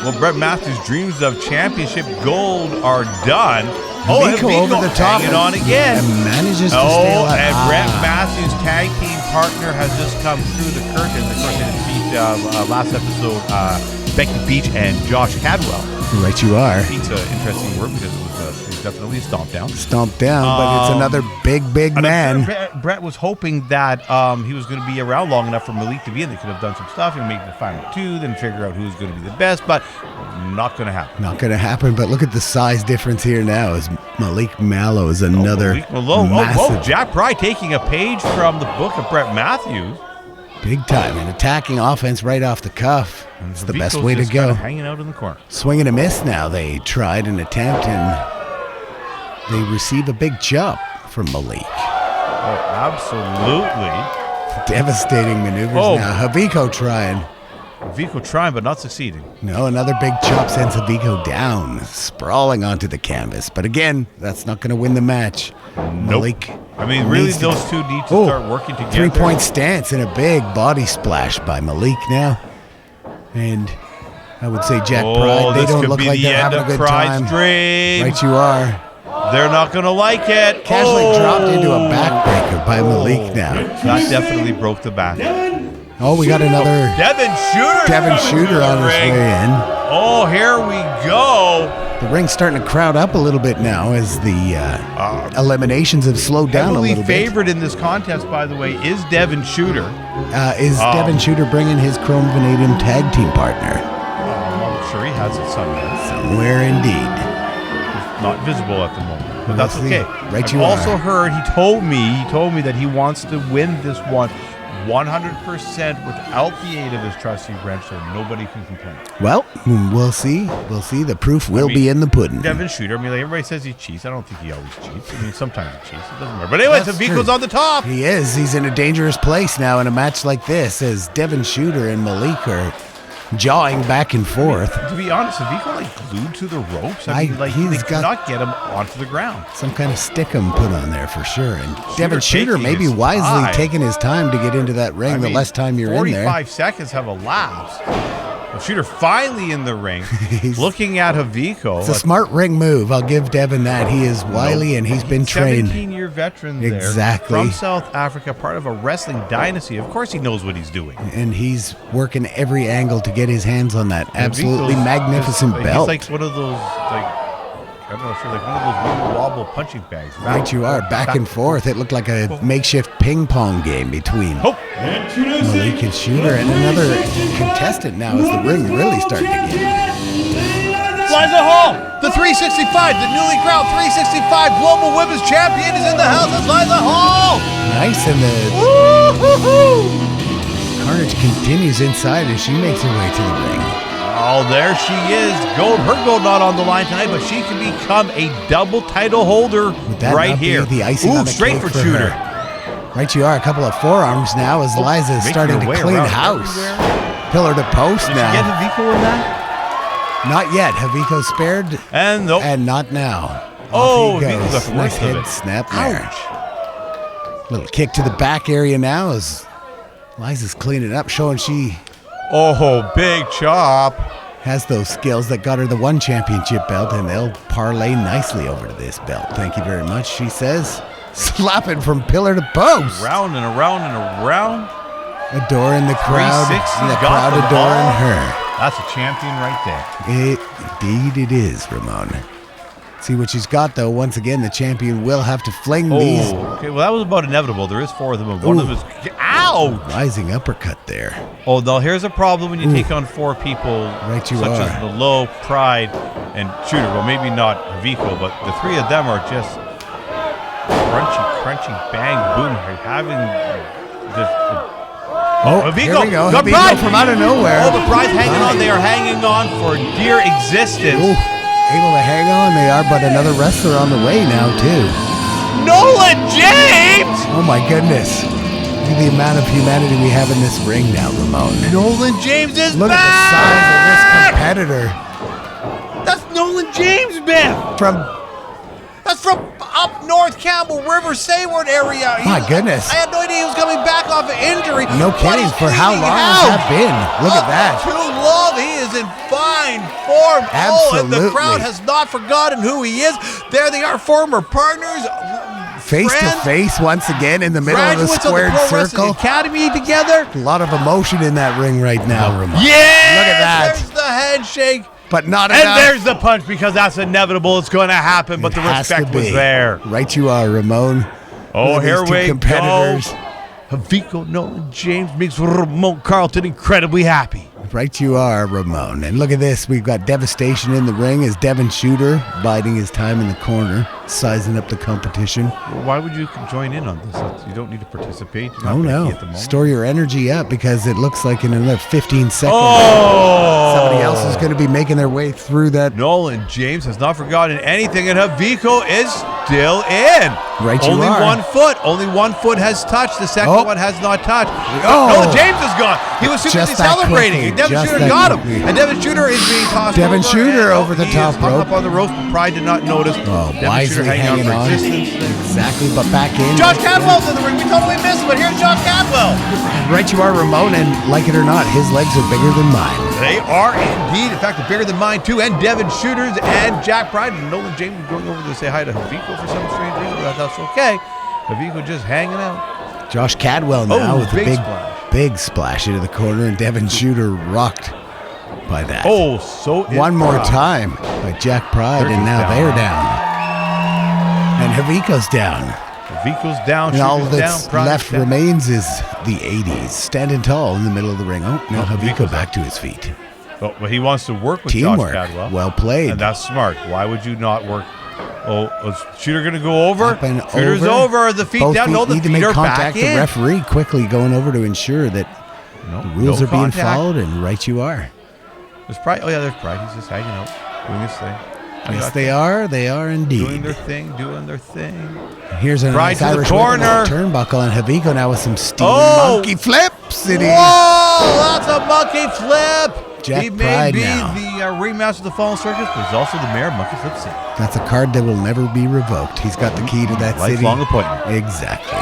Speaker 2: Well, Brett Matthews' dreams of championship gold are done.
Speaker 3: Haviko over the top
Speaker 2: hanging on again.
Speaker 3: And manages to stay alive.
Speaker 2: And Brett Matthews' tag team partner has just come through the curtain. Of course, it beat last episode Becky, Beech, and Cadwelll.
Speaker 3: Right you are.
Speaker 2: Beech's an interesting word because it was definitely a stomp down.
Speaker 3: Stomp down, but it's another big man.
Speaker 2: Brett was hoping that he was going to be around long enough for Malik to be in. They could have done some stuff and made the final two, then figure out who's going to be the best, but not going to happen.
Speaker 3: Not going to happen, but look at the size difference here now as Malik Melo is another massive.
Speaker 2: Jack Pride taking a page from the book of Brett Matthews.
Speaker 3: Big time, and attacking offense right off the cuff. It's the best way to go.
Speaker 2: Hanging out in the corner.
Speaker 3: Swing and a miss now. They tried an attempt, and they receive a big chop from Malik.
Speaker 2: Oh, absolutely.
Speaker 3: Devastating maneuvers now. Haviko trying, but not succeeding. No, another big chop sends Haviko down, sprawling onto the canvas. But again, that's not going to win the match. Malik.
Speaker 2: I mean, really, those two need to start working together.
Speaker 3: 3-point stance and a big body splash by Malik now. And I would say Jack Pride, they don't look like they're having a good time. Right you are.
Speaker 2: They're not going to like it.
Speaker 3: Casually dropped into a backbreaker by Malik now.
Speaker 2: That definitely broke the back.
Speaker 3: Oh, we got another
Speaker 2: Devon Shooter
Speaker 3: on his way in.
Speaker 2: Oh, here we go.
Speaker 3: The ring's starting to crowd up a little bit now as the eliminations have slowed down a little bit.
Speaker 2: Favorite in this contest, by the way, is Devon Shooter.
Speaker 3: Devon Shooter bringing his Chrome Vanadium tag team partner?
Speaker 2: I'm sure he has it somewhere.
Speaker 3: Somewhere indeed.
Speaker 2: It's not visible at the moment, but that's okay.
Speaker 3: Right,
Speaker 2: I've also heard he told me that he wants to win this one 100% without the aid of his trusty wrench, so nobody can complain.
Speaker 3: Well, we'll see. We'll see. The proof will be in the pudding.
Speaker 2: Devon Shooter, I mean, like, everybody says he cheats. I don't think he always cheats. I mean, sometimes he cheats. It doesn't matter. But anyway, Haviko's on the top.
Speaker 3: He is. He's in a dangerous place now in a match like this as Devon Shooter and Malik are jawing back and forth.
Speaker 2: To be honest, Haviko glued to the ropes. I mean, they cannot get him onto the ground.
Speaker 3: Some kind of stickum put on there for sure. And Devon Shooter maybe wisely taking his time to get into that ring. The less time you're in there.
Speaker 2: 45 seconds have elapsed. Shooter finally in the ring, looking at Haviko.
Speaker 3: It's a smart ring move. I'll give Devon that. He is wily and he's been trained.
Speaker 2: 17-year veteran there.
Speaker 3: Exactly.
Speaker 2: From South Africa, part of a wrestling dynasty. Of course he knows what he's doing.
Speaker 3: And he's working every angle to get his hands on that absolutely magnificent belt.
Speaker 2: He's like one of those, I'm not sure, like one of those wobble punching bags.
Speaker 3: Right you are, back and forth. It looked like a makeshift ping pong game between Malik and Shooter, and another contestant now as the ring really starting to get.
Speaker 2: Liiza Hall, the 365, the newly crowned 365 Global Women's Champion is in the house. It's Liiza Hall.
Speaker 3: Nice, and the carnage continues inside as she makes her way to the ring.
Speaker 2: Oh, there she is. Gold. Her gold not on the line tonight, but she can become a double title holder right here.
Speaker 3: The icing on the
Speaker 2: straight
Speaker 3: cake
Speaker 2: for Shooter.
Speaker 3: her. Right you are. A couple of forearms now as Liiza is starting to clean house. Pillar to post
Speaker 2: Did
Speaker 3: now.
Speaker 2: you get Haviko in that?
Speaker 3: Not yet. Haviko spared.
Speaker 2: And nope.
Speaker 3: And not now.
Speaker 2: Oh,
Speaker 3: Off he
Speaker 2: Haviko got
Speaker 3: goes.
Speaker 2: the
Speaker 3: Nice
Speaker 2: worst of
Speaker 3: head
Speaker 2: it.
Speaker 3: snap there. Little kick to the back area now as Liiza's cleaning up, showing she
Speaker 2: Oh, big chop.
Speaker 3: has those skills that got her the one championship belt, and they'll parlay nicely over to this belt. Thank you very much, she says. Slapping from pillar to post.
Speaker 2: Round and around and around.
Speaker 3: Adoring the crowd.
Speaker 2: 360
Speaker 3: And the
Speaker 2: got
Speaker 3: crowd
Speaker 2: the
Speaker 3: adoring
Speaker 2: ball.
Speaker 3: her.
Speaker 2: That's a champion right there.
Speaker 3: Indeed it is, Ramon. See what she's got, though. Once again, the champion will have to fling these.
Speaker 2: Okay, well, that was about inevitable. There is 4 of them, and one of them is... Ow!
Speaker 3: Rising uppercut there.
Speaker 2: Oh, no, here's a problem when you take on 4 people
Speaker 3: Right you
Speaker 2: such
Speaker 3: are.
Speaker 2: as Melo, Pride, and Shooter. Well, maybe not Haviko, but the 3 of them are just crunchy, bang, boom. Having just...
Speaker 3: Oh,
Speaker 2: Haviko!
Speaker 3: here we go.
Speaker 2: Got
Speaker 3: Haviko
Speaker 2: Pride!
Speaker 3: from out of nowhere.
Speaker 2: Oh, the Pride's hanging on. They are hanging on for dear existence.
Speaker 3: Ooh, able to hang on. They are, but another wrestler on the way now, too.
Speaker 2: Nolan James!
Speaker 3: Oh, my goodness. Look at the amount of humanity we have in this ring now, Ramon.
Speaker 2: Nolan James is
Speaker 3: Look
Speaker 2: back!
Speaker 3: at the size of this competitor.
Speaker 2: That's Nolan James, man! That's from up north, Campbell River, Sayward area.
Speaker 3: My goodness.
Speaker 2: I had no idea he was coming back off an injury.
Speaker 3: No
Speaker 2: But
Speaker 3: kidding.
Speaker 2: he's
Speaker 3: For how
Speaker 2: cleaning
Speaker 3: long has that
Speaker 2: house.
Speaker 3: been? Look at that.
Speaker 2: Too long. He is in fine form. Oh, and the
Speaker 3: Absolutely.
Speaker 2: crowd has not forgotten who he is. There they are, former partners.
Speaker 3: Face to
Speaker 2: friends,
Speaker 3: face once again in the middle of the
Speaker 2: graduates
Speaker 3: squared
Speaker 2: of the Pro Wrestling
Speaker 3: circle.
Speaker 2: Academy together.
Speaker 3: A lot of emotion in that ring right now, Ramon.
Speaker 2: Yeah!
Speaker 3: Look at that.
Speaker 2: There's the handshake.
Speaker 3: But not
Speaker 2: And
Speaker 3: enough.
Speaker 2: there's the punch because that's inevitable. It's going to happen, but
Speaker 3: It
Speaker 2: the
Speaker 3: has
Speaker 2: respect
Speaker 3: to
Speaker 2: was
Speaker 3: be.
Speaker 2: there.
Speaker 3: Right you are, Ramon.
Speaker 2: Oh,
Speaker 3: Look at
Speaker 2: here
Speaker 3: these two
Speaker 2: we
Speaker 3: competitors.
Speaker 2: go. Haviko, Nolan James makes Ramon Carlton incredibly happy.
Speaker 3: Right you are, Ramon. And look at this. We've got devastation in the ring as Devon Shooter biding his time in the corner, sizing up the competition.
Speaker 2: Well, why would you join in on this? You don't need to participate. You're not
Speaker 3: Oh,
Speaker 2: Becky
Speaker 3: no.
Speaker 2: at the moment.
Speaker 3: Store your energy up because it looks like in another 15 seconds,
Speaker 2: Oh!
Speaker 3: somebody else is going to be making their way through that.
Speaker 2: Nolan James has not forgotten anything, and Haviko is still in.
Speaker 3: Right you
Speaker 2: Only
Speaker 3: are.
Speaker 2: 1 foot. Only 1 foot has touched. The second
Speaker 3: Oh.
Speaker 2: one has not touched.
Speaker 3: Oh.
Speaker 2: Nolan James is gone. He was simply
Speaker 3: Just that
Speaker 2: celebrating.
Speaker 3: quickly.
Speaker 2: And Devon
Speaker 3: Just
Speaker 2: Shooter
Speaker 3: that
Speaker 2: got him.
Speaker 3: quickly.
Speaker 2: And Devon Shooter is being tossed
Speaker 3: Devon
Speaker 2: over.
Speaker 3: Shooter
Speaker 2: and,
Speaker 3: over the
Speaker 2: he
Speaker 3: top
Speaker 2: is hung
Speaker 3: rope.
Speaker 2: up on the rope. Pride did not notice.
Speaker 3: Oh,
Speaker 2: Devon
Speaker 3: wisely
Speaker 2: Shooter hanging on for existence.
Speaker 3: Exactly, but back in.
Speaker 2: Josh Cadwell's in the ring. We totally missed him, but here's Josh Cadwell.
Speaker 3: Right you are, Ramon, and like it or not, his legs are bigger than mine.
Speaker 2: They are indeed. In fact, they're bigger than mine, too. And Devon Shooters and Jack Pride and Nolan James going over to say hi to Haviko for some strange reason, but that's okay. Haviko just hanging out.
Speaker 3: Josh Cadwell now
Speaker 2: Oh,
Speaker 3: with a
Speaker 2: big
Speaker 3: big,
Speaker 2: splash.
Speaker 3: big splash into the corner, and Devon Shooter rocked by that.
Speaker 2: Oh, so
Speaker 3: One more time by Jack Pride,
Speaker 2: There
Speaker 3: and
Speaker 2: he's
Speaker 3: now
Speaker 2: down.
Speaker 3: they're down. And Haviko's down.
Speaker 2: Haviko's down.
Speaker 3: And all
Speaker 2: Shooter's
Speaker 3: that's
Speaker 2: down, Pride's
Speaker 3: left
Speaker 2: down.
Speaker 3: remains is the 80s, standing tall in the middle of the ring. Oh, now Haviko back to his feet.
Speaker 2: Oh, but he wants to work with
Speaker 3: Teamwork.
Speaker 2: Josh Cadwell.
Speaker 3: Well played.
Speaker 2: And that's smart. Why would you not work? Oh, is Shooter going to go over?
Speaker 3: Up and
Speaker 2: Shooter's over. The feet
Speaker 3: Both
Speaker 2: down. No,
Speaker 3: feet
Speaker 2: the
Speaker 3: need to
Speaker 2: feet
Speaker 3: make
Speaker 2: are
Speaker 3: contact.
Speaker 2: back
Speaker 3: The
Speaker 2: in.
Speaker 3: referee quickly going over to ensure that
Speaker 2: No,
Speaker 3: the rules
Speaker 2: no
Speaker 3: are being
Speaker 2: contact.
Speaker 3: followed, and right you are.
Speaker 2: There's Pride. Oh, yeah, there's Pride. He's just hanging out, doing his thing.
Speaker 3: Yes, they are. They are
Speaker 2: Doing
Speaker 3: indeed.
Speaker 2: their thing, doing their thing.
Speaker 3: Here's a
Speaker 2: Pride
Speaker 3: nice
Speaker 2: to the
Speaker 3: Irish whip and a
Speaker 2: corner.
Speaker 3: turnbuckle, and Haviko now with some steam
Speaker 2: Oh!
Speaker 3: monkey flips. And he-
Speaker 2: Whoa, that's a monkey flip.
Speaker 3: Jack
Speaker 2: he may
Speaker 3: Pride
Speaker 2: be
Speaker 3: now.
Speaker 2: the ringmaster of the Fallen Circus, but he's also the mayor of Monkey Flip City.
Speaker 3: That's a card that will never be revoked. He's got the key to that city.
Speaker 2: Lifelong appointment.
Speaker 3: Exactly.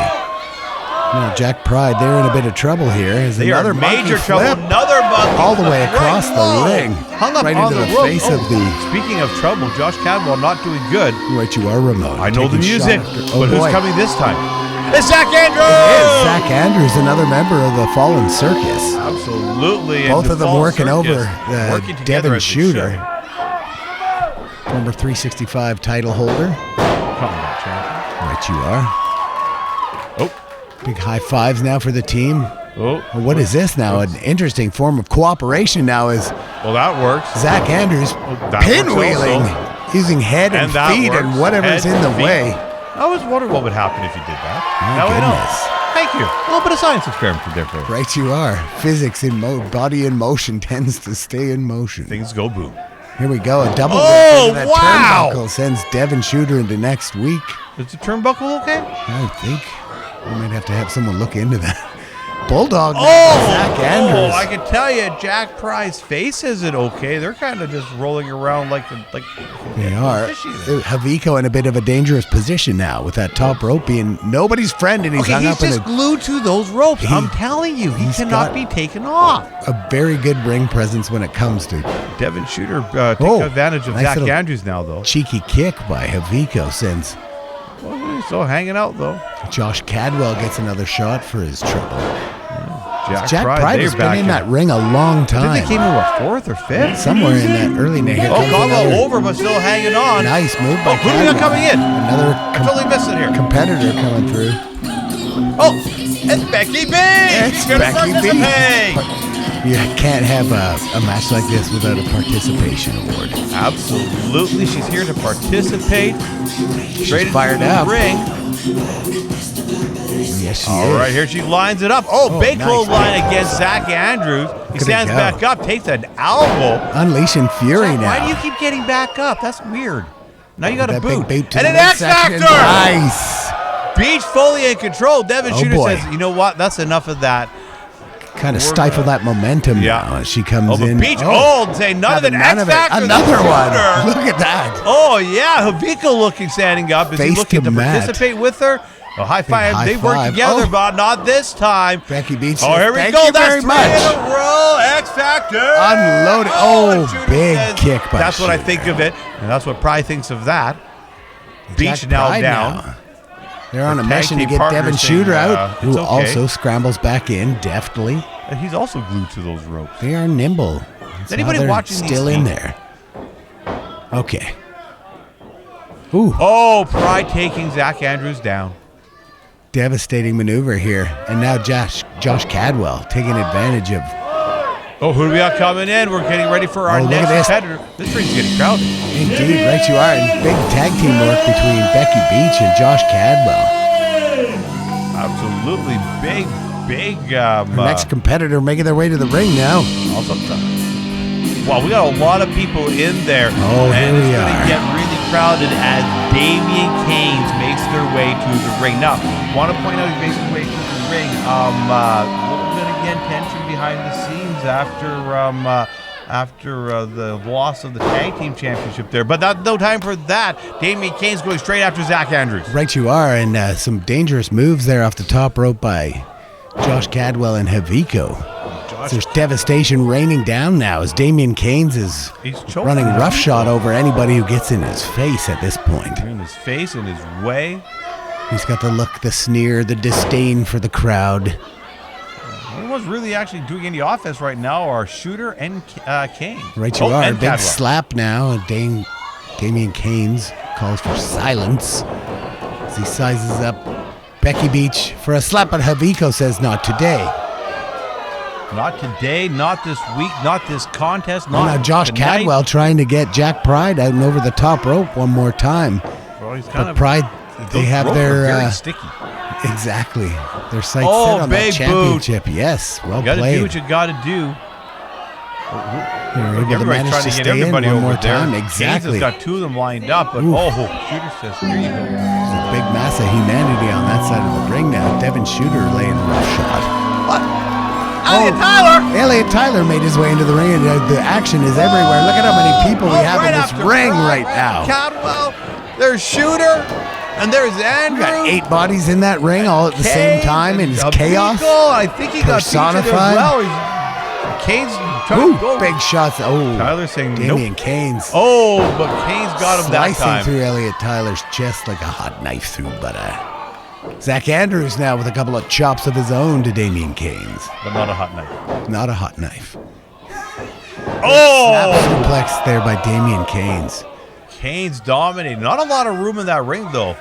Speaker 3: Now Jack Pride, they're in a bit of trouble here. As
Speaker 2: They
Speaker 3: another
Speaker 2: are major
Speaker 3: monkey
Speaker 2: trouble.
Speaker 3: flip
Speaker 2: Another monkey
Speaker 3: all the
Speaker 2: flip
Speaker 3: way across
Speaker 2: right
Speaker 3: the
Speaker 2: low.
Speaker 3: ring,
Speaker 2: Hung up
Speaker 3: right
Speaker 2: on
Speaker 3: into the
Speaker 2: rope.
Speaker 3: face
Speaker 2: Oh,
Speaker 3: of the.
Speaker 2: Speaking of trouble, Josh Cadwell not doing good.
Speaker 3: Right, you are, Ramon.
Speaker 2: I know the
Speaker 3: Taking shot
Speaker 2: music,
Speaker 3: after-
Speaker 2: but
Speaker 3: boy.
Speaker 2: who's coming this time? It's Zack Andrews!
Speaker 3: It is Zack Andrews, another member of the Fallen Circus.
Speaker 2: Absolutely.
Speaker 3: Both
Speaker 2: and the
Speaker 3: of them
Speaker 2: Fallen
Speaker 3: working
Speaker 2: Circus
Speaker 3: over
Speaker 2: working together
Speaker 3: Devon
Speaker 2: as they
Speaker 3: Shooter,
Speaker 2: should.
Speaker 3: former 365 title holder.
Speaker 2: Come on, champion.
Speaker 3: Right, you are.
Speaker 2: Oh,
Speaker 3: Big high fives now for the team.
Speaker 2: oh.
Speaker 3: Well, what is this now? An interesting form of cooperation now is
Speaker 2: Well, that works.
Speaker 3: Zack Andrews
Speaker 2: that
Speaker 3: pinwheeling,
Speaker 2: works
Speaker 3: using head and,
Speaker 2: And that
Speaker 3: feet
Speaker 2: works.
Speaker 3: and whatever's
Speaker 2: Head
Speaker 3: in the
Speaker 2: and feet.
Speaker 3: way.
Speaker 2: I always wondered what would happen if you did that.
Speaker 3: My
Speaker 2: Now we know.
Speaker 3: goodness.
Speaker 2: Hey, Thank you. A little bit of science experiment there for you.
Speaker 3: Right you are. Physics in body in motion tends to stay in motion.
Speaker 2: Things go boom.
Speaker 3: Here we go. A double
Speaker 2: Oh,
Speaker 3: that
Speaker 2: wow.
Speaker 3: turnbuckle sends Devon Shooter into next week.
Speaker 2: Is the turnbuckle okay?
Speaker 3: I think we might have to have someone look into that. Bulldog.
Speaker 2: Oh,
Speaker 3: Zack Andrews.
Speaker 2: I can tell you, Jack Pry's face isn't okay. They're kind of just rolling around like
Speaker 3: They are.
Speaker 2: fishy there.
Speaker 3: Haviko in a bit of a dangerous position now with that top rope being nobody's friend, and he's hung
Speaker 2: he's
Speaker 3: up in
Speaker 2: just glued to those ropes. I'm telling you, he
Speaker 3: he's
Speaker 2: cannot
Speaker 3: got-
Speaker 2: be taken off.
Speaker 3: a very good ring presence when it comes to
Speaker 2: Devon Shooter takes
Speaker 3: Oh,
Speaker 2: advantage of
Speaker 3: nice
Speaker 2: Zack
Speaker 3: little-
Speaker 2: Andrews now, though.
Speaker 3: cheeky kick by Haviko sends
Speaker 2: Well, he's still hanging out, though.
Speaker 3: Josh Cadwell gets another shot for his trouble. Jack
Speaker 2: Pride,
Speaker 3: Pride
Speaker 2: they're
Speaker 3: has been
Speaker 2: back
Speaker 3: in that ring a long
Speaker 2: I think
Speaker 3: time.
Speaker 2: they came in, what, 4th or 5th?
Speaker 3: Somewhere in that early night. Here
Speaker 2: Oh,
Speaker 3: comes
Speaker 2: Cadwell
Speaker 3: another
Speaker 2: over, but still hanging on.
Speaker 3: nice move by
Speaker 2: who do we got
Speaker 3: Cadwell.
Speaker 2: coming in?
Speaker 3: Another
Speaker 2: Totally missed it here.
Speaker 3: competitor coming through.
Speaker 2: Oh, it's Becky Beech.
Speaker 3: It's
Speaker 2: Gonna
Speaker 3: Becky
Speaker 2: participate.
Speaker 3: You can't have a match like this without a participation award.
Speaker 2: Absolutely, she's here to participate. Straight
Speaker 3: fired
Speaker 2: into the
Speaker 3: up.
Speaker 2: ring.
Speaker 3: Yes, she
Speaker 2: All
Speaker 3: is.
Speaker 2: right, here she lines it up. Oh, big
Speaker 3: nice.
Speaker 2: clothesline against Zack Andrews. He
Speaker 3: at
Speaker 2: stands
Speaker 3: go.
Speaker 2: back up, takes an elbow.
Speaker 3: Unleashing fury
Speaker 2: Zack,
Speaker 3: now.
Speaker 2: why do you keep getting back up? That's weird. Now you got a
Speaker 3: That
Speaker 2: boot.
Speaker 3: big boot to
Speaker 2: And
Speaker 3: the
Speaker 2: an X
Speaker 3: midsection.
Speaker 2: Factor.
Speaker 3: Nice.
Speaker 2: Beech fully in control. Devon
Speaker 3: Oh,
Speaker 2: Shooter
Speaker 3: boy.
Speaker 2: says, you know what? That's enough of that.
Speaker 3: Kind of
Speaker 2: We're
Speaker 3: stifle
Speaker 2: gonna-
Speaker 3: that momentum
Speaker 2: Yeah.
Speaker 3: now as she comes
Speaker 2: Oh, but
Speaker 3: in.
Speaker 2: Beech, say none of it. X
Speaker 3: it.
Speaker 2: Factor. the
Speaker 3: Another one.
Speaker 2: Shooter.
Speaker 3: Look at that.
Speaker 2: Oh, yeah. Haviko looking, standing up. Is he
Speaker 3: Face
Speaker 2: looking
Speaker 3: to
Speaker 2: to
Speaker 3: mat.
Speaker 2: participate with her? A high five.
Speaker 3: high
Speaker 2: They work
Speaker 3: five.
Speaker 2: together,
Speaker 3: Oh.
Speaker 2: but not this time.
Speaker 3: Becky Beech
Speaker 2: Oh,
Speaker 3: says,
Speaker 2: here we
Speaker 3: "Thank
Speaker 2: go.
Speaker 3: you
Speaker 2: That's
Speaker 3: very
Speaker 2: 3
Speaker 3: much."
Speaker 2: in a row. X Factor.
Speaker 3: Unloaded.
Speaker 2: and
Speaker 3: Oh,
Speaker 2: Shooter
Speaker 3: big
Speaker 2: says,
Speaker 3: kick by
Speaker 2: That's what I
Speaker 3: Shooter.
Speaker 2: think of it, and that's what Pride thinks of that. Beech
Speaker 3: Jack
Speaker 2: now
Speaker 3: Pride
Speaker 2: down.
Speaker 3: now. They're on a
Speaker 2: The
Speaker 3: mission to
Speaker 2: tag team
Speaker 3: get Devon
Speaker 2: partners
Speaker 3: Shooter
Speaker 2: saying,
Speaker 3: out,
Speaker 2: it's
Speaker 3: who
Speaker 2: okay.
Speaker 3: also scrambles back in deftly.
Speaker 2: And he's also glued to those ropes.
Speaker 3: They are nimble. That's
Speaker 2: anybody
Speaker 3: how they're
Speaker 2: watching these
Speaker 3: still in
Speaker 2: feet?
Speaker 3: there? Okay. Ooh,
Speaker 2: Oh, Pride taking Zack Andrews down.
Speaker 3: devastating maneuver here. And now Josh Cadwell taking advantage of.
Speaker 2: Oh, who do we got coming in? We're getting ready for our
Speaker 3: Oh, look
Speaker 2: next
Speaker 3: at this.
Speaker 2: competitor. This ring's getting crowded.
Speaker 3: Indeed, right you are. And big tag team work between Becky Beech and Josh Cadwell.
Speaker 2: Absolutely big.
Speaker 3: Our next competitor making their way to the ring now.
Speaker 2: Also, wow, we got a lot of people in there.
Speaker 3: Oh, here
Speaker 2: and
Speaker 3: we
Speaker 2: it's going
Speaker 3: are.
Speaker 2: to get really crowded as Damien Canes makes their way to the ring. Now, want to point out he makes his way to the ring. A little bit again tension behind the scenes after the loss of the tag team championship there, but no time for that. Damien Canes going straight after Zack Andrews.
Speaker 3: Right you are. And some dangerous moves there off the top rope by Josh Cadwell and Haviko. There's devastation raining down now as Damien Canes is
Speaker 2: He's choking.
Speaker 3: running roughshod over anybody who gets in his face at this point.
Speaker 2: In his face, in his way.
Speaker 3: He's got the look, the sneer, the disdain for the crowd.
Speaker 2: No one's really actually doing any offense right now are Shooter and Kane.
Speaker 3: Right you
Speaker 2: Oh,
Speaker 3: are.
Speaker 2: and
Speaker 3: Big
Speaker 2: Cadwell.
Speaker 3: slap now. Damien Canes calls for silence as he sizes up Becky Beech for a slap, but Haviko says not today.
Speaker 2: Not today, not this week, not this contest,
Speaker 3: Well,
Speaker 2: not
Speaker 3: now Josh
Speaker 2: tonight.
Speaker 3: Cadwell trying to get Jack Pride out and over the top rope one more time.
Speaker 2: Well, he's kind
Speaker 3: But
Speaker 2: of,
Speaker 3: Pride,
Speaker 2: those
Speaker 3: they have
Speaker 2: ropes are
Speaker 3: their
Speaker 2: very sticky.
Speaker 3: exactly their sights
Speaker 2: Oh,
Speaker 3: set on that
Speaker 2: big
Speaker 3: championship. Yes, well
Speaker 2: You got to
Speaker 3: played.
Speaker 2: do what you got to do.
Speaker 3: They're able to
Speaker 2: Everybody's
Speaker 3: manage
Speaker 2: trying
Speaker 3: to
Speaker 2: to get
Speaker 3: stay in
Speaker 2: everybody
Speaker 3: one
Speaker 2: over
Speaker 3: more
Speaker 2: there.
Speaker 3: time.
Speaker 2: Canes
Speaker 3: Exactly.
Speaker 2: has got two of them lined up, but
Speaker 3: Oof.
Speaker 2: Shooter says, here you go.
Speaker 3: There's a big mass of humanity on that side of the ring now. Devon Shooter laying roughshod.
Speaker 2: Elliot Tyler!
Speaker 3: Elliot Tyler made his way into the ring, and the action is everywhere. Look at how many people we have
Speaker 2: right
Speaker 3: in this
Speaker 2: after
Speaker 3: ring
Speaker 2: Pride,
Speaker 3: right now.
Speaker 2: Cadwell, there's Shooter, and there's Andrew.
Speaker 3: We got 8 bodies in that ring all at the same
Speaker 2: Canes
Speaker 3: time, and it's chaos.
Speaker 2: Haviko, I think he got featured as
Speaker 3: personified.
Speaker 2: well. Canes trying
Speaker 3: Ooh,
Speaker 2: to go.
Speaker 3: big shots. Oh,
Speaker 2: Tyler saying
Speaker 3: Damien
Speaker 2: nope.
Speaker 3: Canes.
Speaker 2: Oh, but Canes got him that
Speaker 3: Slicing
Speaker 2: time.
Speaker 3: through Elliot Tyler's chest like a hot knife through butter. Zack Andrews now with a couple of chops of his own to Damien Canes.
Speaker 2: But not a hot knife.
Speaker 3: Not a hot knife.
Speaker 2: Oh!
Speaker 3: Snap suplex there by Damien Canes.
Speaker 2: Canes dominated. Not a lot of room in that ring, though.